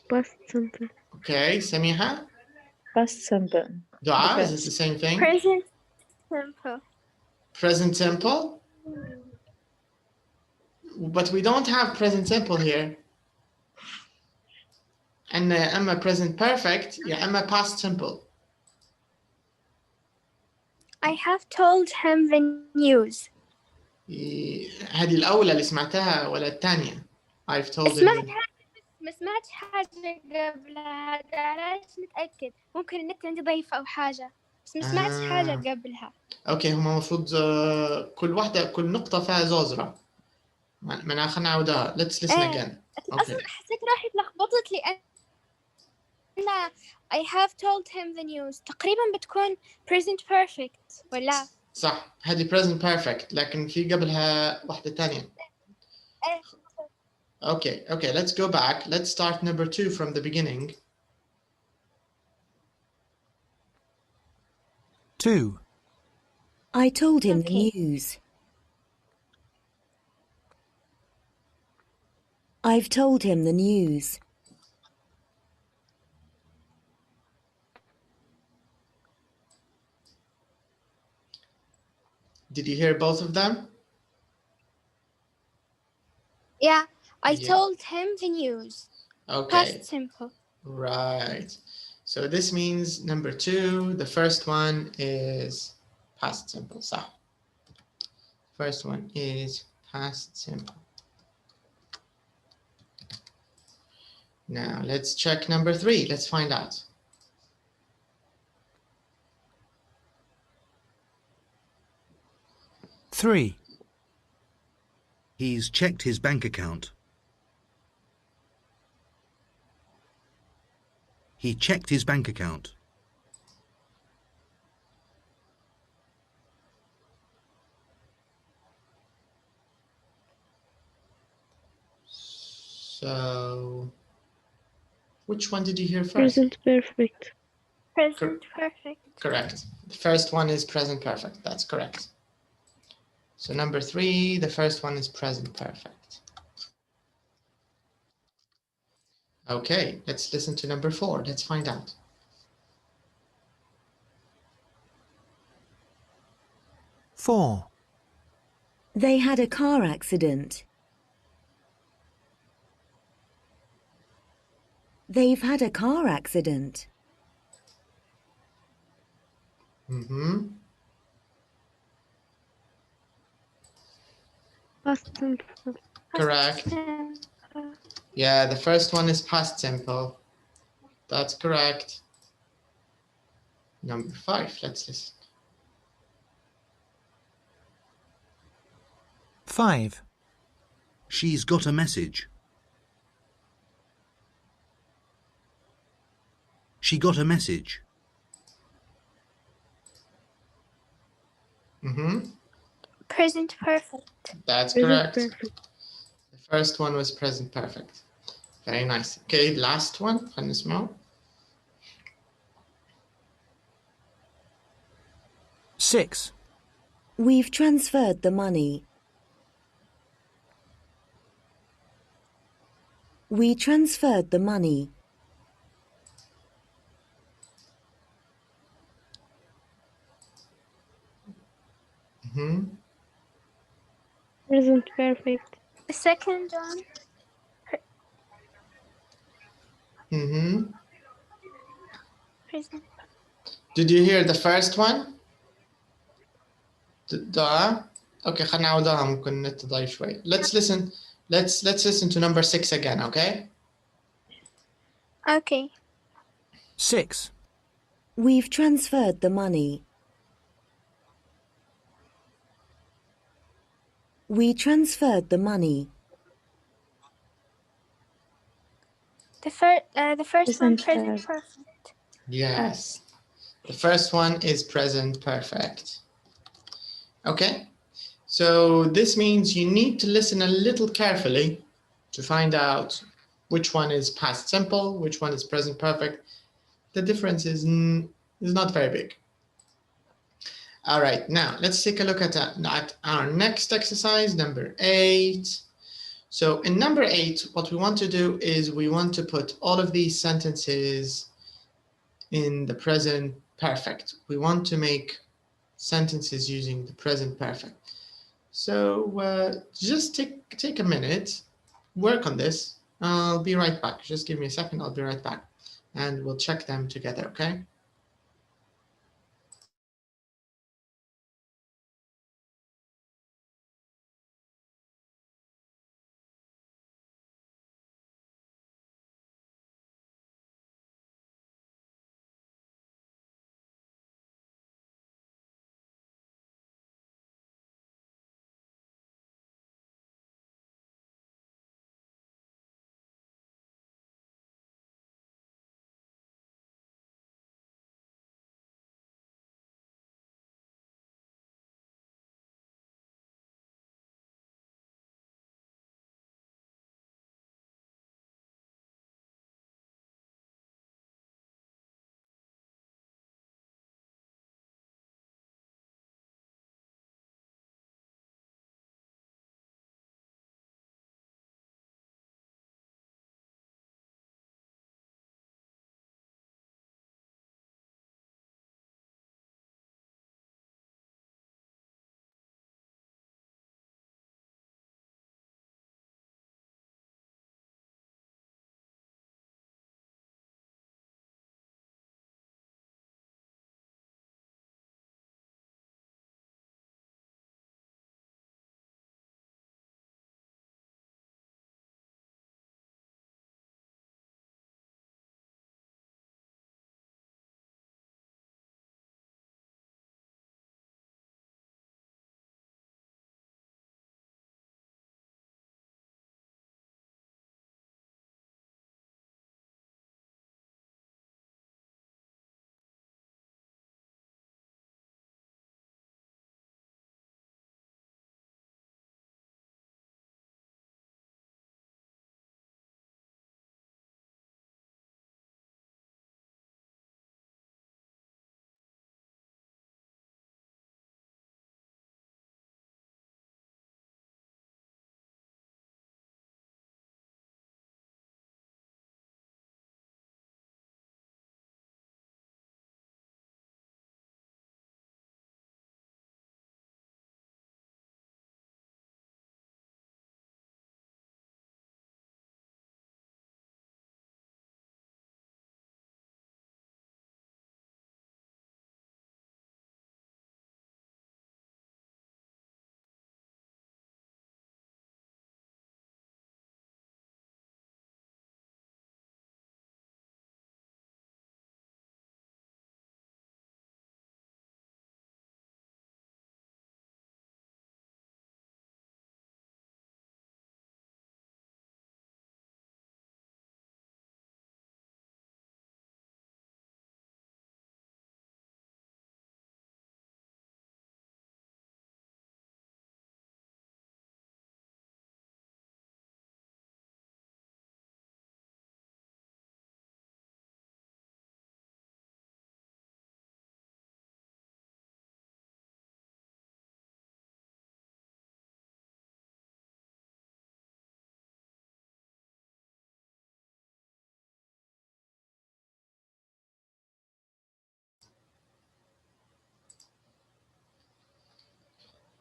Past simple. Okay, Samiha. Past simple. Dua, is it the same thing? Present simple. Present simple? But we don't have present simple here. And Emma present perfect, yeah, Emma past simple. I have told him the news. هذه الأولى اللي سمعتها ولا الثانية؟ I've told him. ما سمعت حاجة قبلها، علاش نتأكد؟ ممكن النت عندي ضعيف أو حاجة، بس ما سمعت حاجة قبلها. أوكي، هما المفروض كل نقطة فيها زوزرة. خلينا نعاودها. Let's listen again. أصلاً حسيت روحي اتلخبطت لأن I have told him the news تقريباً بتكون present perfect ولا؟ صح، هذه present perfect لكن في قبلها واحدة ثانية. Okay, let's go back. Let's start number 2 from the beginning. 2, I told him the news. I've told him the news. Did you hear both of them? Yeah, I Yeah. told him the news. Okay. Past simple. Right. So this means number 2, the first one is past simple. So first one is past simple. Now let's check number 3. Let's find out. Three. He's checked his bank account. He checked his bank account. So which one did you hear first? Present perfect. Present perfect. Correct. The first one is present perfect. That's correct. So number 3, the first one is present perfect. Okay, let's listen to number 4. Let's find out. Four. They had a car accident. They've had a car accident. Mm-hmm. Past simple. Correct. Yeah, the first one is past simple. That's correct. Number 5, let's listen. Five. She's got a message. She got a message. Mm-hmm. Present perfect. That's Present correct. perfect. The first one was present perfect. Very nice. Okay, last one. خلينا نسمعه. Six. We've transferred the money. We transferred the money. Mm-hmm. Present perfect. The second one. Mm-hmm. Present. Did you hear the first one? دعاء. Okay, خلينا نعودها ممكن النت ضعيف شوي. Let's listen. Let's listen to number 6 again, okay? Okay. Six. We've transferred the money. We transferred the money. The first one, Present present perfect. perfect. Yes. The first one is present perfect. Okay? So this means you need to listen a little carefully to find out which one is past simple, which one is present perfect. The difference is not very big. All right, now let's take a look at our next exercise, number 8. So in number 8, what we want to do is we want to put all of these sentences in the present perfect. We want to make sentences using the present perfect. So just take a minute, work on this. I'll be right back. Just give me a second. I'll be right back and we'll check them together, okay?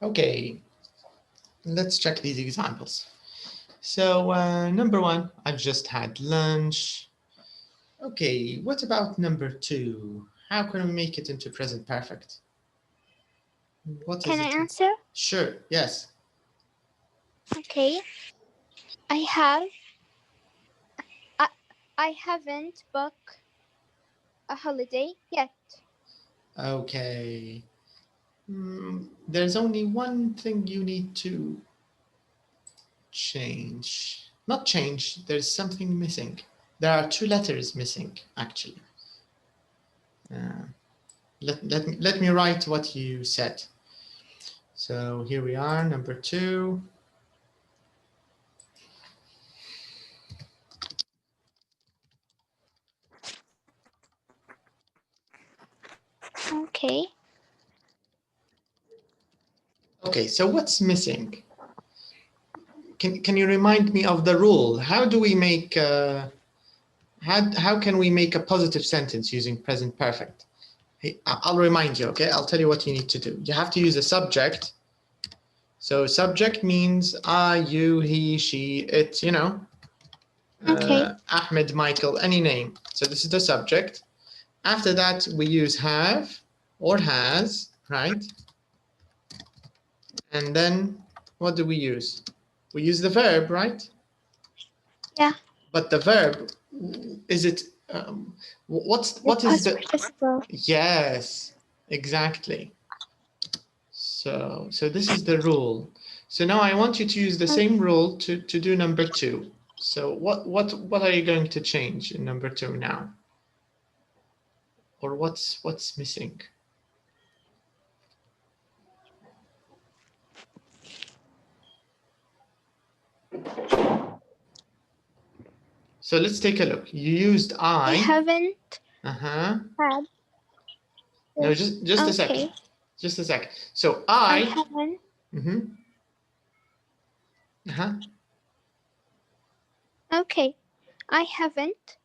Okay, let's check these examples. So number 1, I've just had lunch. Okay, what about number 2? How can we make it into present perfect? What Can is I it? answer? Sure, yes. Okay. I haven't booked a holiday yet. Okay. There's only one thing you need to change. Not change, there's something missing. There are 2 letters missing, actually. Let me write what you said. So here we are, number 2. Okay. Okay, so what's missing? Can you remind me of the rule? How do we make how can we make a positive sentence using present perfect? Hey, I'll remind you, okay? I'll tell you what you need to do. You have to use a subject. So subject means I, you, he, she, it, you know. Okay. Ahmed, Michael, any name. So this is the subject. After that, we use have or has, right? And then what do we use? We use the verb, right? Yeah. But the verb, is it, what is the, participle. yes, exactly. So this is the rule. So now I want you to use the same rule to do number 2. So what are you going to change in number 2 now? Or what's missing? So let's take a look. You used I haven't had. No, just a second. Just a second. So I haven't. Okay. I haven't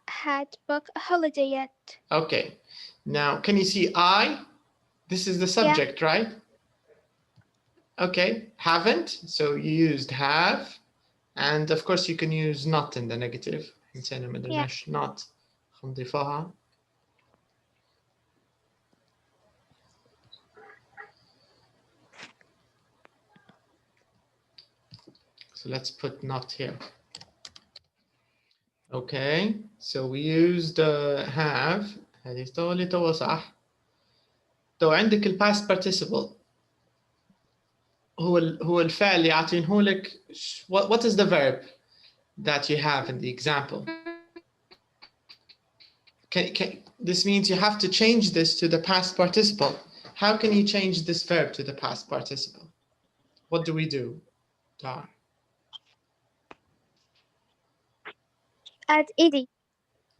had booked a holiday yet. Okay. Now, can you see I? This is the subject, right? Okay. Haven't. So you used have. And of course, you can use not in the negative. Not. So let's put not here. Okay, so we used have. هذه تو صح. تو عندك ال past participle. هو الفعل اللي عاطينه لك. What is the verb that you have in the example? This means you have to change this to the past participle. How can you change this verb to the past participle? What do we do? Add ed.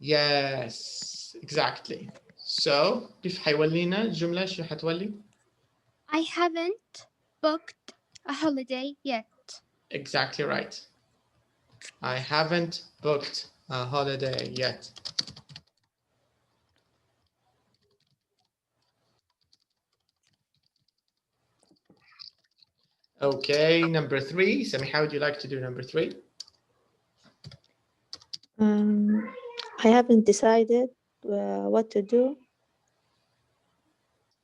Yes, exactly. So كيف حيولينا الجملة شو حتولي؟ I haven't booked a holiday yet. Exactly right. I haven't booked a holiday yet. Okay, number 3. Sami, how would you like to do number 3? I haven't decided what to do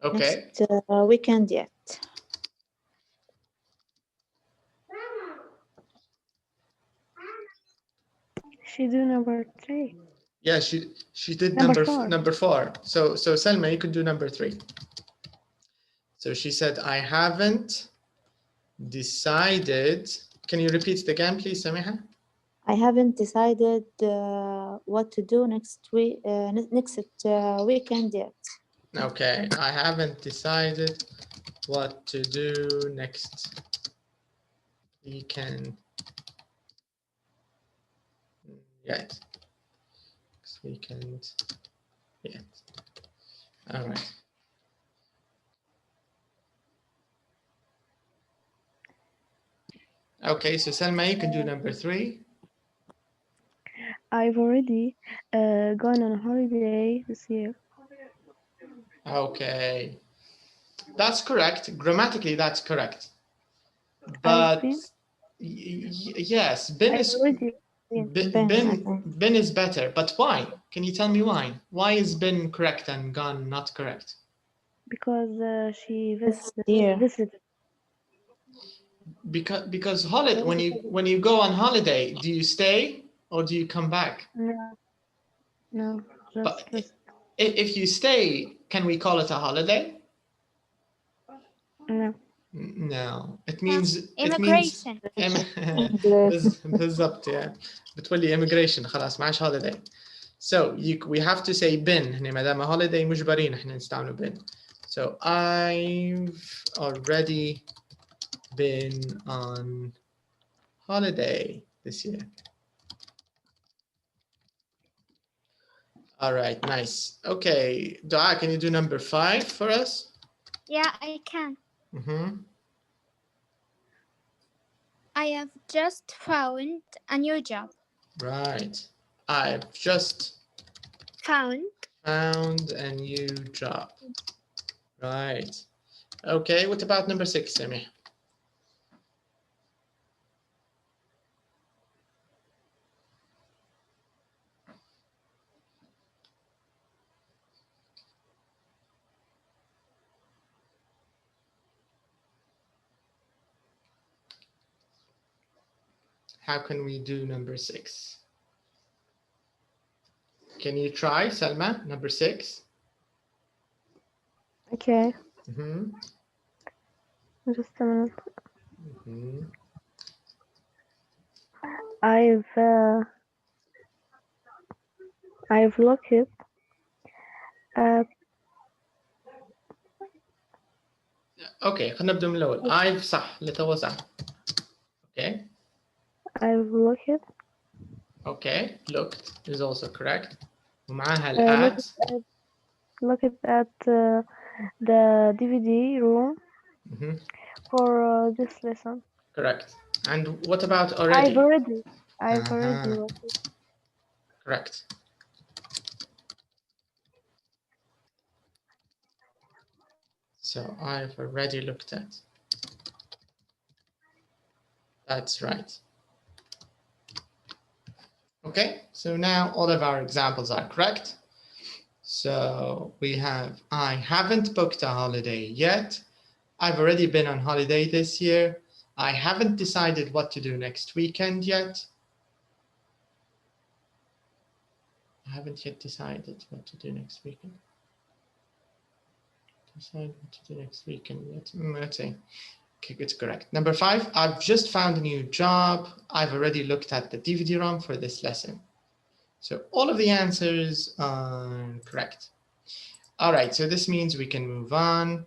next weekend yet. She do number 3. Yeah, she did Number number 4. So Selma, you could do number 3. So she said, I haven't decided. Can you repeat it again, please, Samiha? I haven't decided what to do next weekend yet. Okay, I haven't decided what to do next weekend yet. Next weekend yet. All right. Okay, so Selma, you can do number 3. I've already gone on a holiday this year. Okay. That's correct. Grammatically, that's correct. I've But been. yes, been I've is already been. I think. been is better. But why? Can you tell me why? Why is been correct and gone not correct? Because she Dear. visited. Because holiday, when you go on holiday, do you stay or do you come back? No, just But visit. if you stay, can we call it a holiday? No. No, it means immigration. بالضبط يعني بتولي immigration خلاص معاش holiday. So we have to say been. هنا ما دام holiday مجبرين احنا نستعمله been. So I've already been on holiday this year. All right, nice. Okay, Dua, can you do number 5 for us? Yeah, I can. I have just found a new job. Right. I've just Found a new job. Right. Okay, what about number 6, Sami? How can we do number 6? Can you try, Salma, number 6? Okay. Just a minute. I've looked at. Okay, خلينا نبدأ من الأول. I've صح لتو صح. Okay. I've looked. Okay, looked is also correct. ومعاها الات. Looked at the DVD room for this lesson. Correct. And what about already? I've already looked. Correct. So I've already looked at. That's right. Okay, so now all of our examples are correct. So we have, I haven't booked a holiday yet. I've already been on holiday this year. I haven't decided what to do next weekend yet. I haven't yet decided what to do next weekend. Decide what to do next weekend yet. Let's see. Okay, it's correct. Number 5, I've just found a new job. I've already looked at the DVD-ROM for this lesson. So all of the answers are correct. All right, so this means we can move on.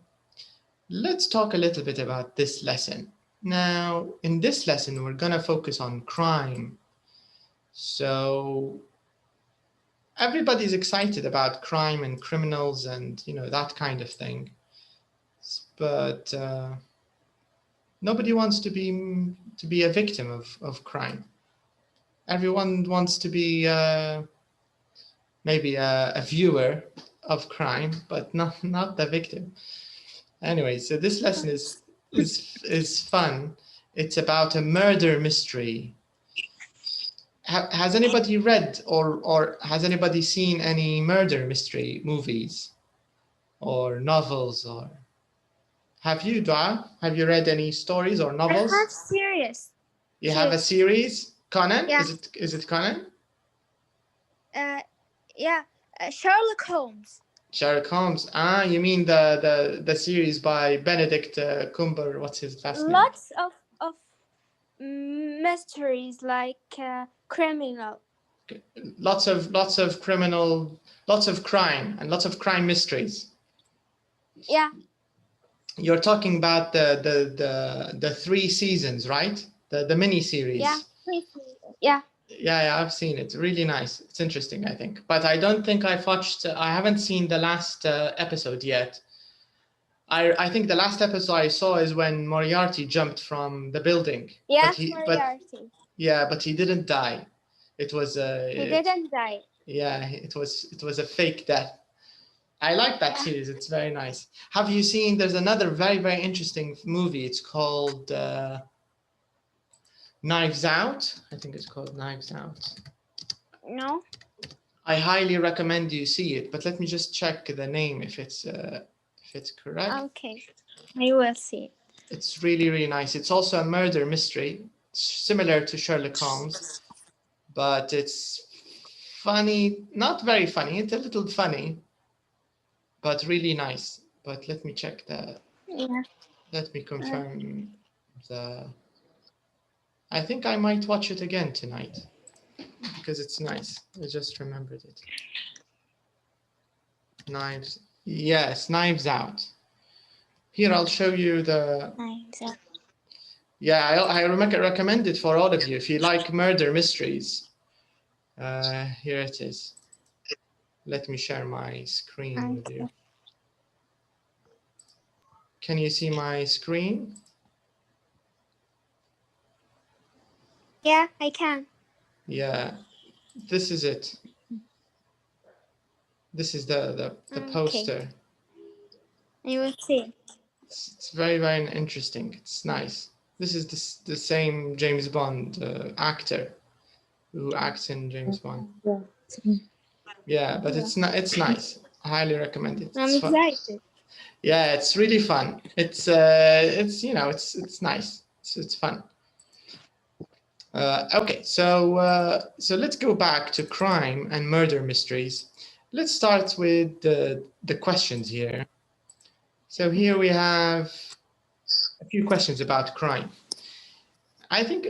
Let's talk a little bit about this lesson. Now, in this lesson, we're gonna focus on crime. So everybody's excited about crime and criminals and, you know, that kind of thing. But nobody wants to be a victim of crime. Everyone wants to be maybe a viewer of crime, but not the victim. Anyway, so this lesson is fun. It's about a murder mystery. Has anybody read or has anybody seen any murder mystery movies or novels? Or have you, Dua? Have you read any stories or novels? I have series. You have a series? Conan? Yeah. Is it Conan? Yeah, Sherlock Holmes. Sherlock Holmes. Ah, you mean the series by Benedict Cumber? What's his last name? Lots of mysteries like criminal. Lots of criminal, lots of crime, and lots of crime mysteries. Yeah. You're talking about the 3 seasons, right? The mini series. Yeah. Yeah. Yeah, I've seen it. Really nice. It's interesting, I think. But I don't think I've watched. I haven't seen the last episode yet. I think the last episode I saw is when Moriarty jumped from the building. Yeah, Moriarty. But he didn't die. It was he didn't die. Yeah, it was a fake death. I like that series. It's very nice. Have you seen? There's another very, very interesting movie. It's called Knives Out. I think it's called Knives Out. No. I highly recommend you see it, but let me just check the name if it's correct. Okay. I will see. It's really, really nice. It's also a murder mystery, similar to Sherlock Holmes, but it's funny, not very funny. It's a little funny, but really nice. But let me check that. Yeah. Let me confirm the. I think I might watch it again tonight because it's nice. I just remembered it. Knives. Yes, Knives Out. Here, I'll show you the. Knives Out. Yeah, I recommend it for all of you if you like murder mysteries. Here it is. Let me share my screen with you. Can you see my screen? Yeah, I can. Yeah, this is it. This is the poster. I will see. It's very, very interesting. It's nice. This is the same James Bond actor who acts in James Bond. Yeah, but it's not. It's nice. I highly recommend it. I'm It's fun. excited. Yeah, it's really fun. It's you know it's nice. It's fun. Okay, so let's go back to crime and murder mysteries. Let's start with the questions here. So here we have a few questions about crime. I think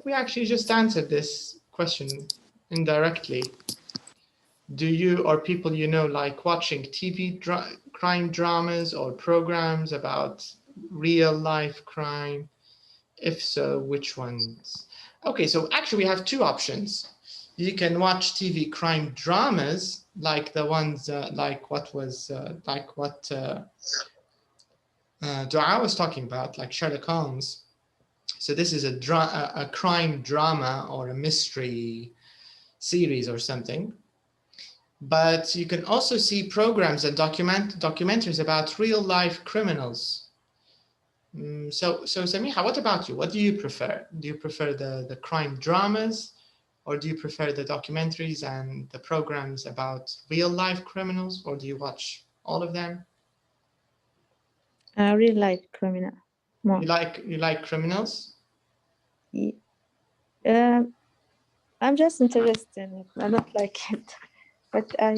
we actually just answered this question indirectly. Do you or people you know like watching TV crime dramas or programs about real life crime? If so, which ones? Okay, so actually we have two options. You can watch TV crime dramas like the ones like what Dua was talking about, like Sherlock Holmes. So this is a crime drama or a mystery series or something. But you can also see programs and documentaries about real life criminals. So Samiha, what about you? What do you prefer? Do you prefer the crime dramas, or do you prefer the documentaries and the programs about real life criminals, or do you watch all of them? Real life criminal. More. You like criminals? I'm just interested in it. I don't like it, but I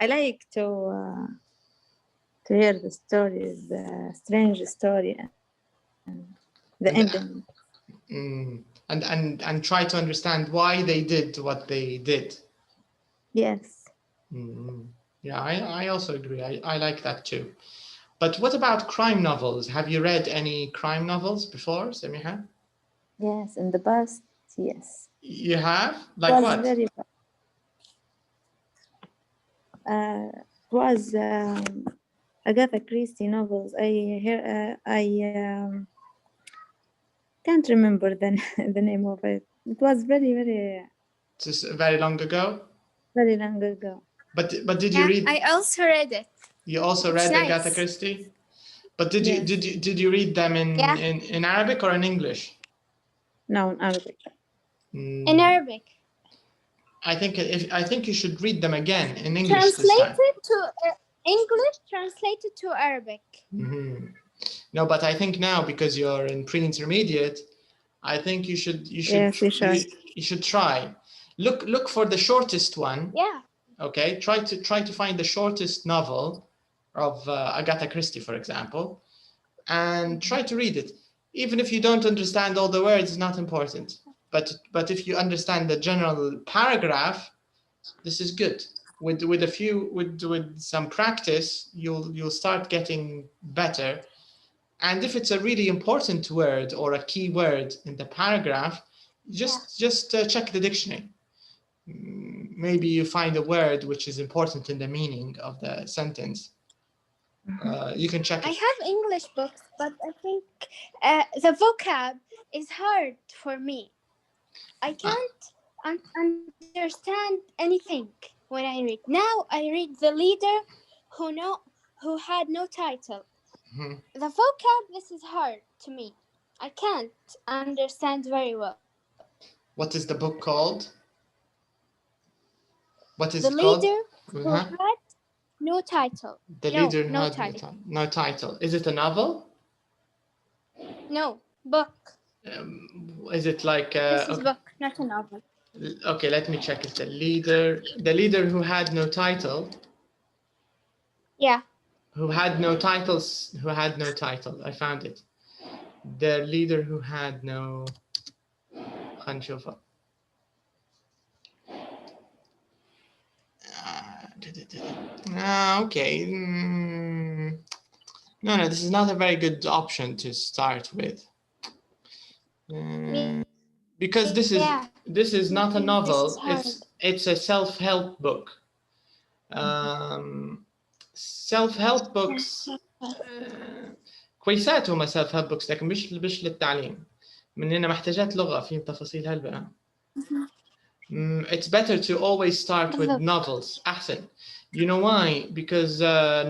like to hear the stories, the strange story, and the ending. And try to understand why they did what they did. Yes. Yeah, I also agree. I like that too. But what about crime novels? Have you read any crime novels before, Samiha? Yes, in the past, yes. You have? Like what? Very it was Agatha Christie novels. I can't remember the name of it. It was very Just very long ago. Very long ago. But did you read? I also read it. You also It's read nice. Agatha Christie? But did Yes. you read them in Arabic or in English? No, in Arabic. In Arabic. I think you should read them again in English Translated this time. to English, translated to Arabic. No, but I think now because you're in pre-intermediate, I think you should Yes, you should try. Look for the shortest one. Yeah. Okay, try to find the shortest novel of Agatha Christie, for example, and try to read it. Even if you don't understand all the words, it's not important. But if you understand the general paragraph, this is good. With some practice, you'll start getting better. And if it's a really important word or a key word in the paragraph, just check the dictionary. Maybe you find a word which is important in the meaning of the sentence. You can check it. I have English books, but I think the vocab is hard for me. I can't understand anything when I read. Now I read the leader who had no title. Mhm. The vocab, this is hard to me. I can't understand very well. What is the book called? What is The it called? leader who had no title. The No, leader no had title. no title. Is it a novel? No, book. Is it like This is book, not a novel. okay, let me check it. The leader who had no title. Yeah. Who had no titles, who had no title. I found it. The leader who had no. خلينا نشوفها. Okay. No, this is not a very good option to start with. Because this is not a novel. It's a self-help book. Self-help books كويسات هما self-help books لكن مش للتعليم. مننا محتاجات لغة في تفاصيل هالبقى. It's better to always start with novels. أحسن. You know why? Because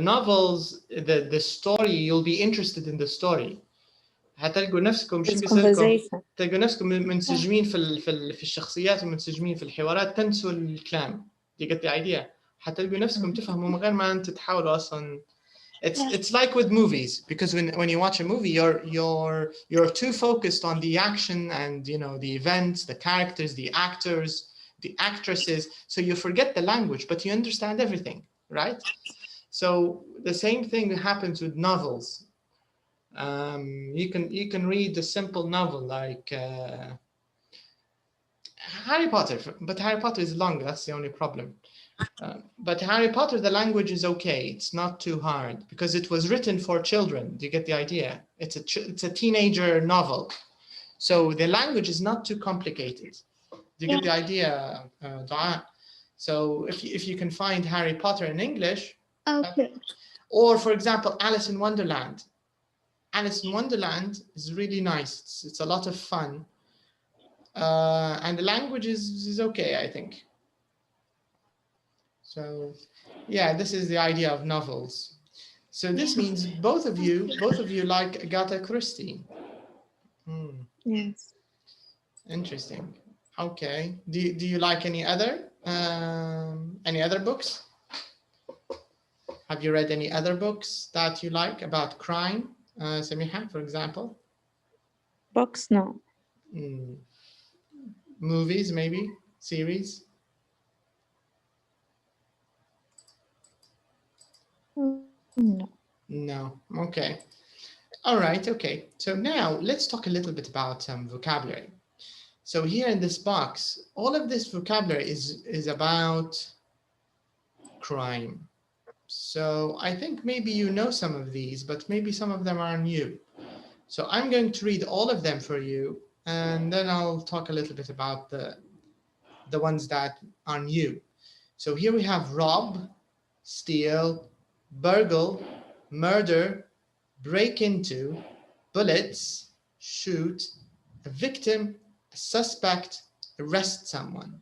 novels, the story, you'll be interested in the story. هتلقوا نفسكم مش تلقوا نفسكم منسجمين في الشخصيات ومنسجمين في الحوارات تنسوا الكلام. دي قد idea. هتلقوا نفسكم تفهموا من غير ما أنت تحاولوا أصلاً. It's like with movies, because when you watch a movie, you're too focused on the action and the events, the characters, the actors, the actresses, so you forget the language, but you understand everything, right? So the same thing happens with novels. You can read a simple novel like Harry Potter, but Harry Potter is long. That's the only problem. But Harry Potter, the language is okay. It's not too hard because it was written for children. Do you get the idea? It's a teenager novel, so the language is not too complicated. Do you get the idea, Dua? So if you can find Harry Potter in English, okay. Or for example, Alice in Wonderland. Alice in Wonderland is really nice. It's a lot of fun, and the language is okay, I think. So, yeah, this is the idea of novels. So this means both of you like Agatha Christie. Yes. Interesting. Okay. Do you like any other books? Have you read any other books that you like about crime? Samiha, for example. Books, no. Movies, maybe series. No. No. Okay. All right. Okay. So now let's talk a little bit about vocabulary. So here in this box, all of this vocabulary is about crime. So I think maybe you know some of these, but maybe some of them are new. So I'm going to read all of them for you, and then I'll talk a little bit about the ones that are new. So here we have rob, steal, burgle, murder, break into, bullets, shoot, a victim, a suspect, arrest someone.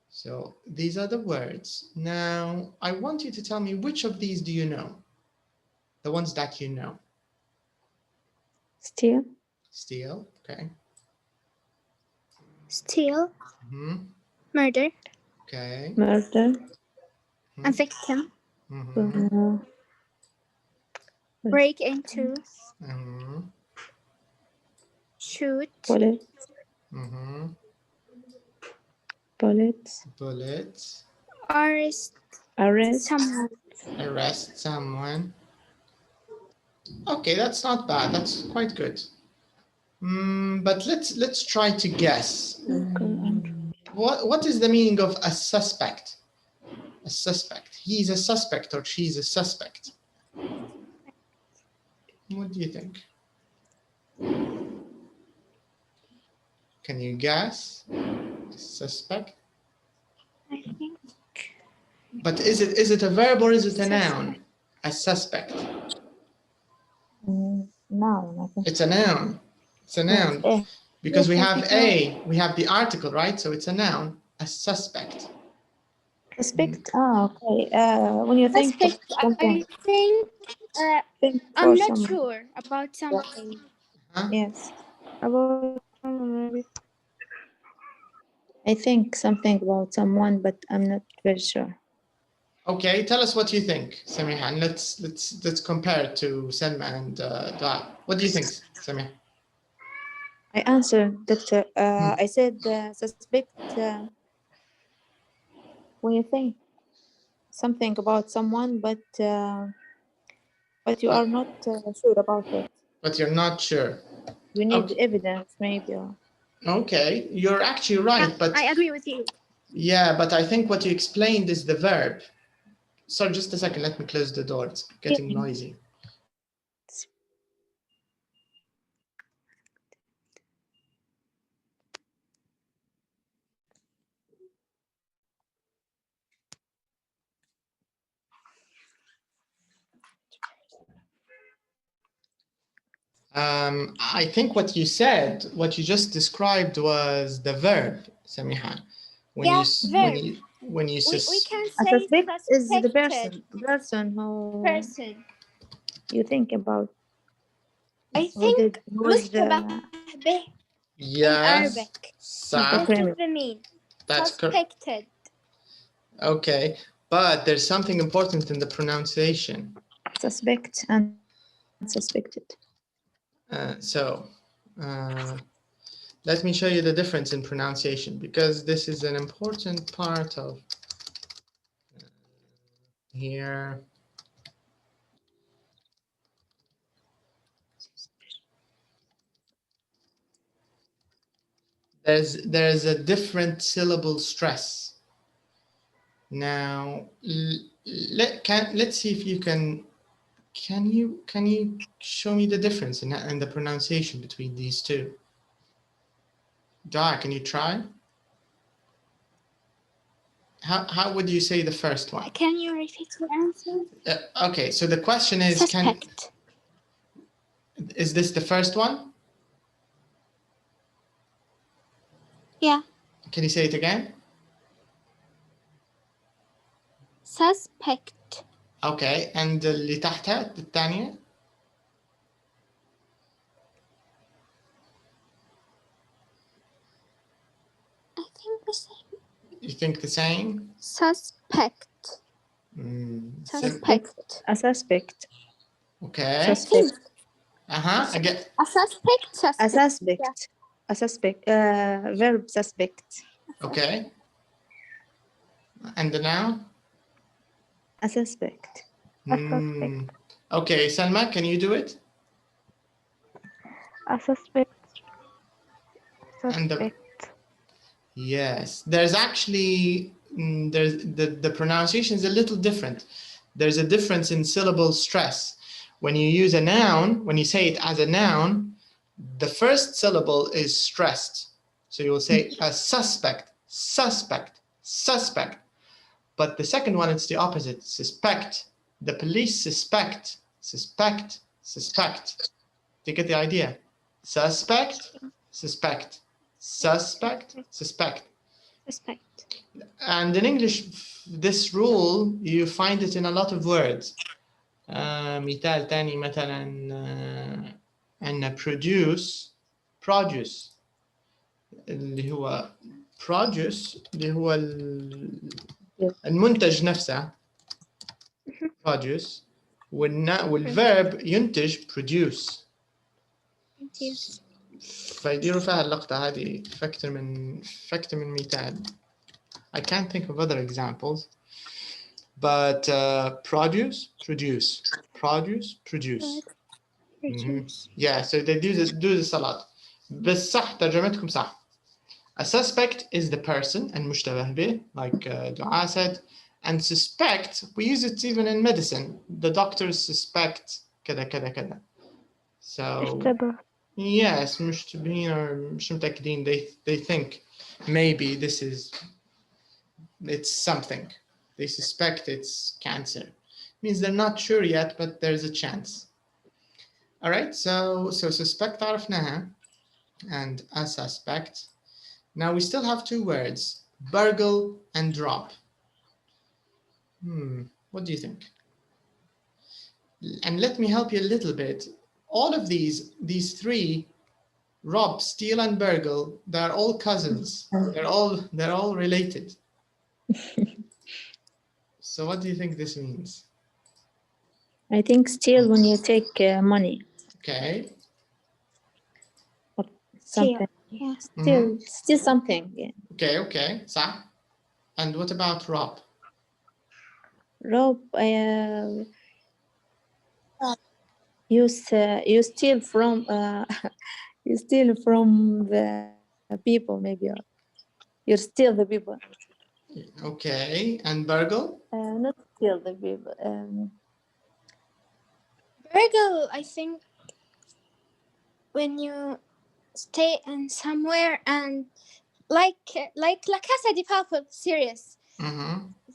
So these are the words. Now I want you to tell me which of these do you know? The ones that you know. Steal. Steal, okay. Steal. Murder. Okay. Murder. A victim. Break into. Shoot. Bullet. Bullets. Bullets. Arrest. Someone. Arrest someone. Okay, that's not bad. That's quite good. But let's try to guess. What is the meaning of a suspect? A suspect. He's a suspect or she's a suspect. What do you think? Can you guess? Suspect. I think. But is it a verb or is it a noun? A suspect. Noun. I think. It's a noun. It's a noun. Because we have we have the article, right? So it's a noun, a suspect. Suspect. Okay. When you think of Suspect. something, I think think I'm for not someone. sure about something. Huh? Yes. About someone, maybe. I think something about someone, but I'm not very sure. Okay, tell us what you think, Samiha, and let's compare it to Selma and Dua. What do you think, Samiha? I answered, Doctor. I said suspect when you think something about someone, but you are not sure about it. But you're not sure. You need Okay. evidence, maybe. Okay, you're actually right, but I agree with you. yeah, but I think what you explained is the verb. Sorry, just a second. Let me close the door. It's getting noisy. I think what you said, what you just described was the verb, Samiha. When Yeah, you verb. when you We can A say suspect is the suspected person who person. you think about. I think مشتبه به in yes, Arabic. صح. This is the mean. That's correct. Suspected. Okay, but there's something important in the pronunciation. Suspect and suspected. Let me show you the difference in pronunciation, because this is an important part of here. There's a different syllable stress. Now, let's see if you can you show me the difference in the pronunciation between these two? Dara, can you try? How would you say the first one? Can you repeat your answer? Okay, so the question is, Suspect. Is this the first one? Yeah. Can you say it again? Suspect. Okay, and اللي تحتها الثانية؟ I think the same. You think the same? Suspect. Suspect. A suspect. Okay. Suspect. Again. A suspect. Suspect. A suspect. Yeah. A suspect. Verb suspect. Okay. And the noun? A suspect. A suspect. Okay, Salma, can you do it? A suspect. And yes, there's actually there's the pronunciation is a little different. There's a difference in syllable stress. When you use a noun, when you say it as a noun, the first syllable is stressed. So you will say a suspect, suspect, suspect. But the second one, it's the opposite, suspect. The police suspect, suspect, suspect. Do you get the idea? Suspect, suspect, suspect, suspect. Suspect. And in English, this rule, you find it in a lot of words. مثال تاني مثلا عندنا produce اللي هو produce اللي هو المنتج نفسه produce والverb ينتج produce. فيديروا فيها اللقطة هذه فأكثر من مثال. I can't think of other examples, but produce. Yeah, so they do this a lot. بس صح ترجمتكم صح. A suspect is the person and مشتبه به, like Dua said. And suspect, we use it even in medicine. The doctors suspect كذا كذا كذا. So yes, مشتبهين or مش متأكدين, they think maybe it's something. They suspect it's cancer. Means they're not sure yet, but there's a chance. All right, so suspect عرفناها, and a suspect. Now we still have two words, burgle and drop. What do you think? And let me help you a little bit. All of these three, rob, steal, and burgle, they're all cousins. They're all related. So what do you think this means? I think steal when you take money. Okay. Something. Yeah. Steal something. Yeah. Okay. صح. And what about rob? Rob. You steal from you steal from the people, maybe. You steal the people. Okay. And burgle? Not steal the people. Burgle, I think, when you stay in somewhere and like La Casa de Papel series.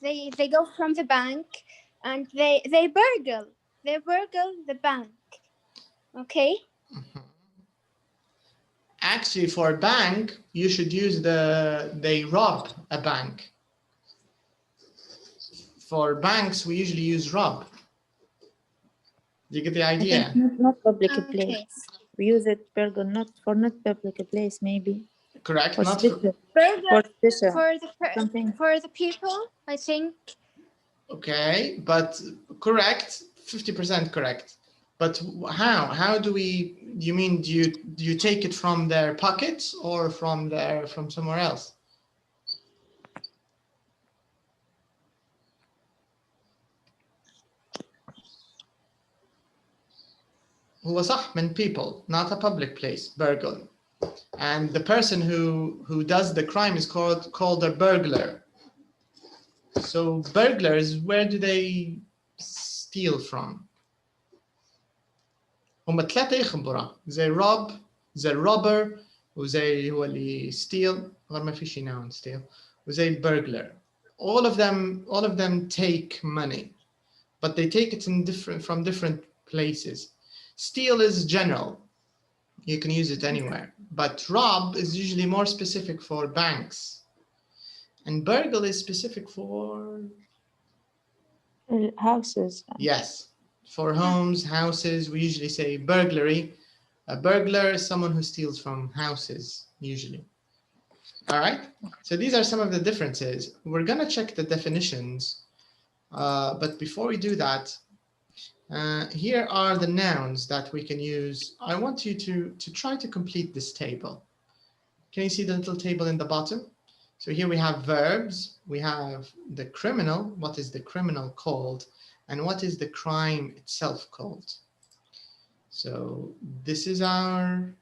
They go from the bank and they burgle the bank. Okay. Actually, for bank, you should use they rob a bank. For banks, we usually use rob. Do you get the idea? I think not public place. We use it burgle not public place, maybe. Correct. Or not special. For the people, I think. Okay, but correct. 50% correct. But how do we? You mean do you take it from their pockets or from somewhere else? هو صح من people, not a public place, burgle. And the person who does the crime is called a burglar. So burglars, where do they steal from? هم ثلاثة يخبروا زي rob, زي robber, وزي هو اللي steal غير ما في شيء noun steal, وزي burglar. All of them take money, but they take it from different places. Steal is general. You can use it anywhere. But rob is usually more specific for banks. And burgle is specific for houses. Yes. For homes, houses, we usually say burglary. A burglar is someone who steals from houses, usually. All right. So these are some of the differences. We're going to check the definitions. But before we do that, here are the nouns that we can use. I want you to try to complete this table. Can you see the little table in the bottom? So here we have verbs. We have the criminal. What is the criminal called? And what is the crime itself called? So this is our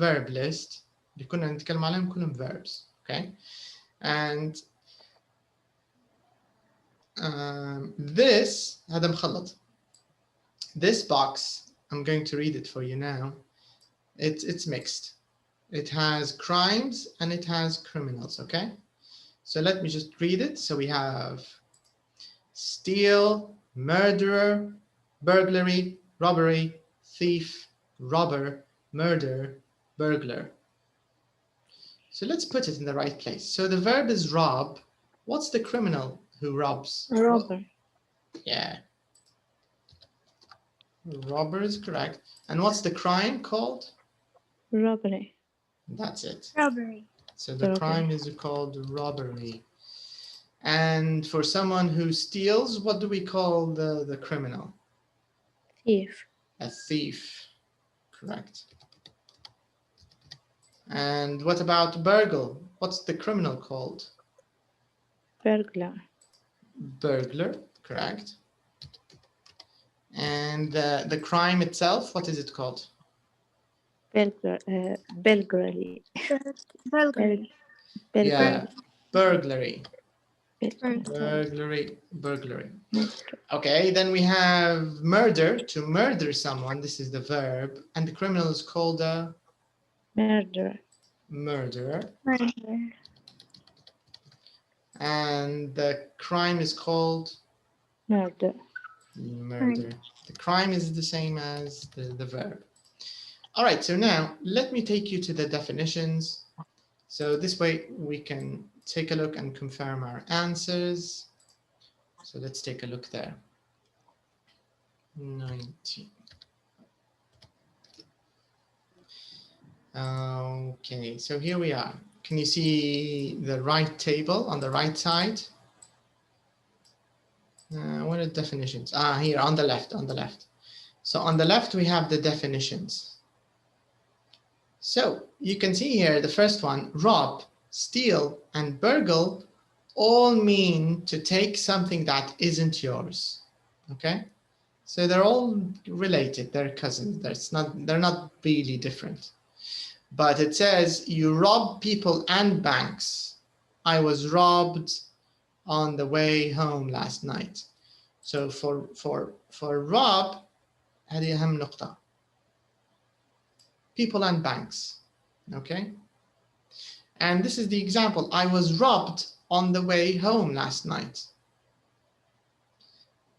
verb list. اللي كنا نتكلم عليهم كلهم verbs. Okay. And this هذا مخلط. This box, I'm going to read it for you now. It's mixed. It has crimes and it has criminals, okay? So let me just read it. So we have steal, murderer, burglary, robbery, thief, robber, murder, burglar. So let's put it in the right place. So the verb is rob. What's the criminal who robs? A robber. Yeah. Robber is correct. And what's the crime called? Robbery. That's it. Robbery. So the crime is called robbery. And for someone who steals, what do we call the criminal? Thief. A thief. Correct. And what about burgle? What's the criminal called? Burglar. Burglar. Correct. And the crime itself, what is it called? Burglary. Burglary. Yeah, burglary. Burglary. Okay, then we have murder, to murder someone. This is the verb. And the criminal is called a? Murderer. Murderer. And the crime is called? Murder. Murder. The crime is the same as the verb. All right, so now let me take you to the definitions. So this way we can take a look and confirm our answers. So let's take a look there. 19. Okay, so here we are. Can you see the right table on the right side? What are the definitions? Here on the left, So on the left, we have the definitions. So you can see here, the first one, rob, steal, and burgle all mean to take something that isn't yours, okay? So they're all related, they're cousins. They're not really different. But it says you rob people and banks. I was robbed on the way home last night. So for rob, هذه أهم نقطة. People and banks, okay? And this is the example. I was robbed on the way home last night.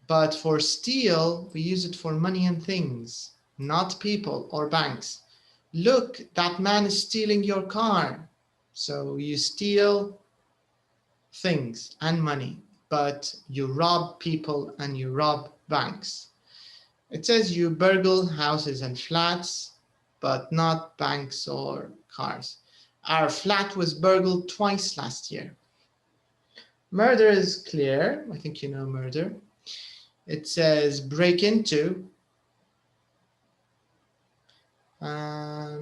But for steal, we use it for money and things, not people or banks. Look, that man is stealing your car. So you steal things and money, but you rob people and you rob banks. It says you burgle houses and flats, but not banks or cars. Our flat was burgled twice last year. Murder is clear. I think you know murder. It says break into.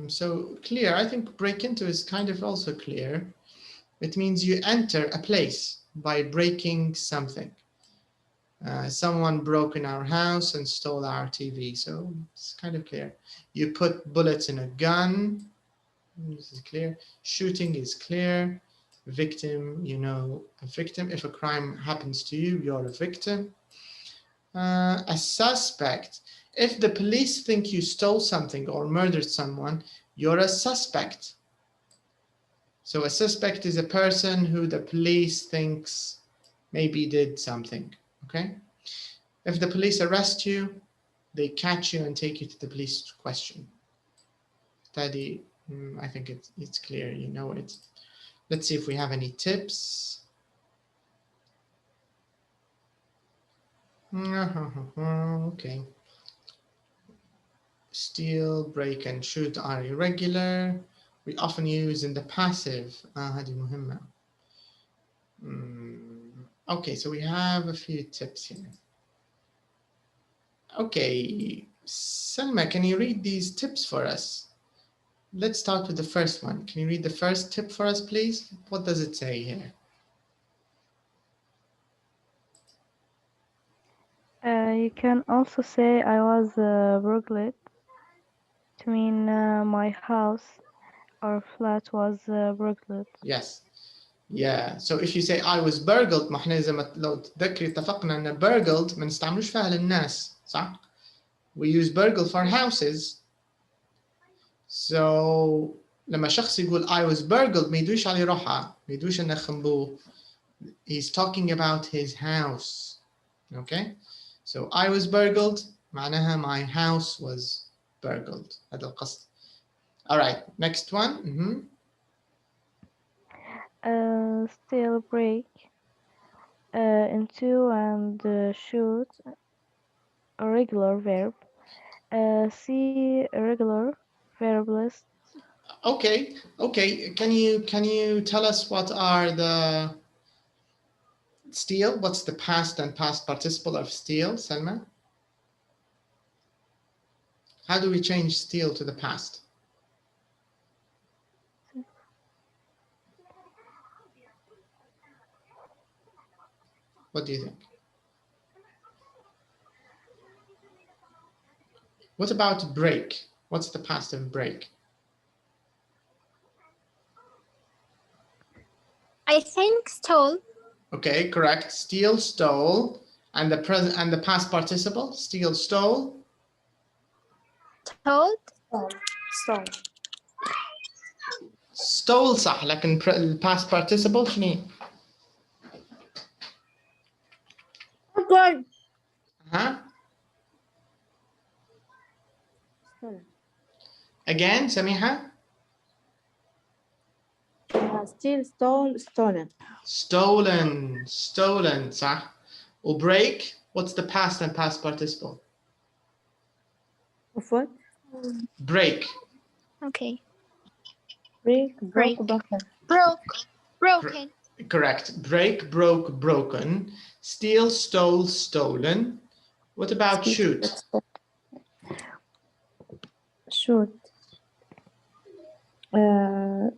So clear, I think break into is kind of also clear. It means you enter a place by breaking something. Someone broke in our house and stole our TV, so it's kind of clear. You put bullets in a gun. This is clear. Shooting is clear. Victim, you know, a victim. If a crime happens to you, you're a victim. A suspect. If the police think you stole something or murdered someone, you're a suspect. So a suspect is a person who the police thinks maybe did something, okay? If the police arrest you, they catch you and take you to the police to question. Study, I think it's clear, you know it. Let's see if we have any tips. Okay. Steal, break, and shoot are irregular. We often use in the passive. هذه مهمة. Okay, so we have a few tips here. Okay, Selma, can you read these tips for us? Let's start with the first one. Can you read the first tip for us, please? What does it say here? You can also say I was burgled to mean my house or flat was burgled. Yes. Yeah. So if you say I was burgled, ما احنا لو تذكري اتفقنا ان burgled ما نستعملوش فيها للناس، صح؟ We use burgle for houses. So لما شخص يقول I was burgled ما يدويش على روحه، ما يدويش انه خنبوه. He's talking about his house. Okay? So I was burgled معناها my house was burgled. هذا القصد. All right, next one. Steal, break into and shoot, a regular verb. See irregular verb list. Okay. Can you tell us what are the steal? What's the past and past participle of steal, Selma? How do we change steal to the past? What do you think? What about break? What's the past of break? I think stole. Okay, correct. Steal, stole, and the present and the past participle. Steal, stole. Told. Stole. Stole صح لكن past participle شنو؟ Good. Again, سميحة. Steal, stole, stolen. Stolen صح. Or break, what's the past and past participle? Of what? Break. Okay. Break, Break. broke, broken. Broken. Correct. Break, broke, broken. Steal, stole, stolen. What about shoot? Shoot.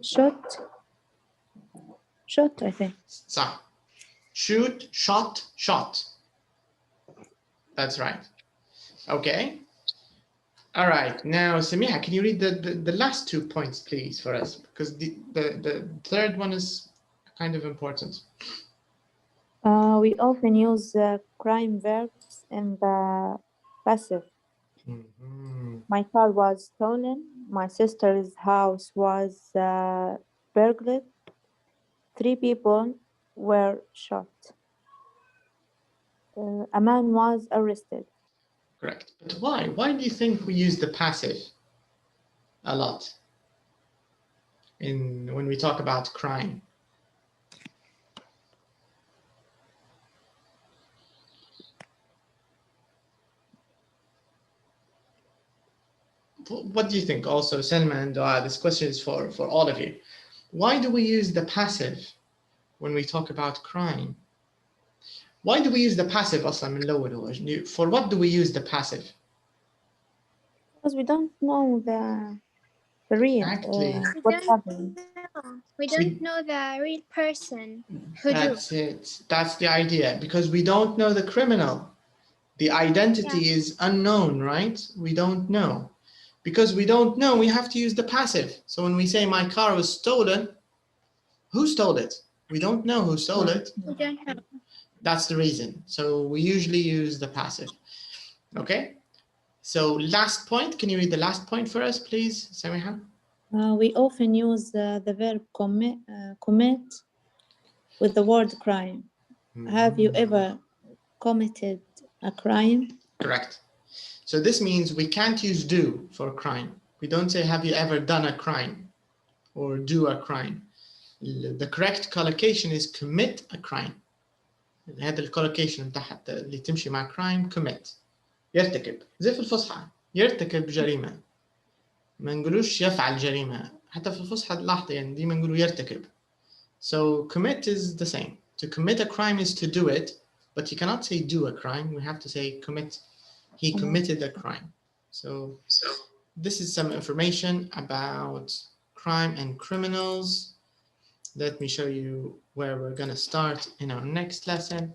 Shot. Shot, I think. صح. Shoot, shot, shot. That's right. Okay. All right. Now, Samiha, can you read the last 2 points, please, for us? Because the third one is kind of important. We often use crime verbs in the passive. My car was stolen. My sister's house was burgled. 3 people were shot. A man was arrested. Correct. But why? Why do you think we use the passive a lot when we talk about crime? What do you think? Also, Selma and Dua, this question is for all of you. Why do we use the passive when we talk about crime? Why do we use the passive أصلاً من الأول? For what do we use the passive? Because we don't know the real what happened. We don't know the real person who That's it. That's the idea. Because we don't know the criminal. The identity is unknown, right? We don't know. Because we don't know, we have to use the passive. So when we say my car was stolen, who stole it? We don't know who stole it. We don't know. That's the reason. So we usually use the passive. Okay. So last point. Can you read the last point for us, please, Samiha? We often use the verb commit with the word crime. Have you ever committed a crime? Correct. So this means we can't use do for crime. We don't say have you ever done a crime or do a crime. The correct collocation is commit a crime. هذا الكولوكيشن تحت اللي تمشي مع crime commit. يرتكب زي في الفصحى يرتكب جريمة. ما نقولوش يفعل جريمة. حتى في الفصحى لاحظ يعني دي ما نقولوا يرتكب. So commit is the same. To commit a crime is to do it, but you cannot say do a crime. We have to say commit. He committed a crime. So this is some information about crime and criminals. Let me show you where we're going to start in our next lesson.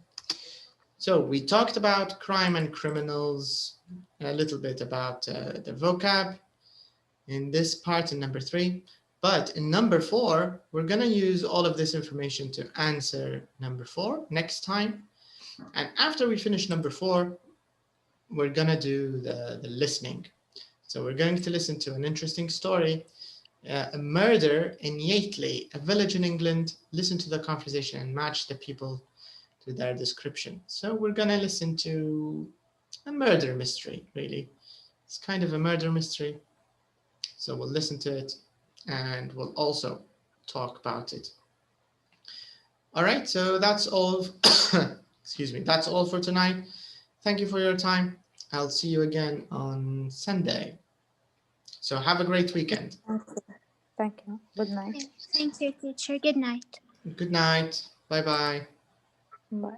So we talked about crime and criminals, a little bit about the vocab in this part in number 3. But in number 4, we're going to use all of this information to answer number 4 next time. And after we finish number 4, we're going to do the listening. So we're going to listen to an interesting story. A murder in Yateley, a village in England. Listen to the conversation and match the people to their description. So we're going to listen to a murder mystery, really. It's kind of a murder mystery. So we'll listen to it and we'll also talk about it. All right, so that's all. Excuse me, that's all for tonight. Thank you for your time. I'll see you again on Sunday. So have a great weekend. Thank you. Good night. Thank you, teacher. Good night. Good night. Bye-bye. Bye.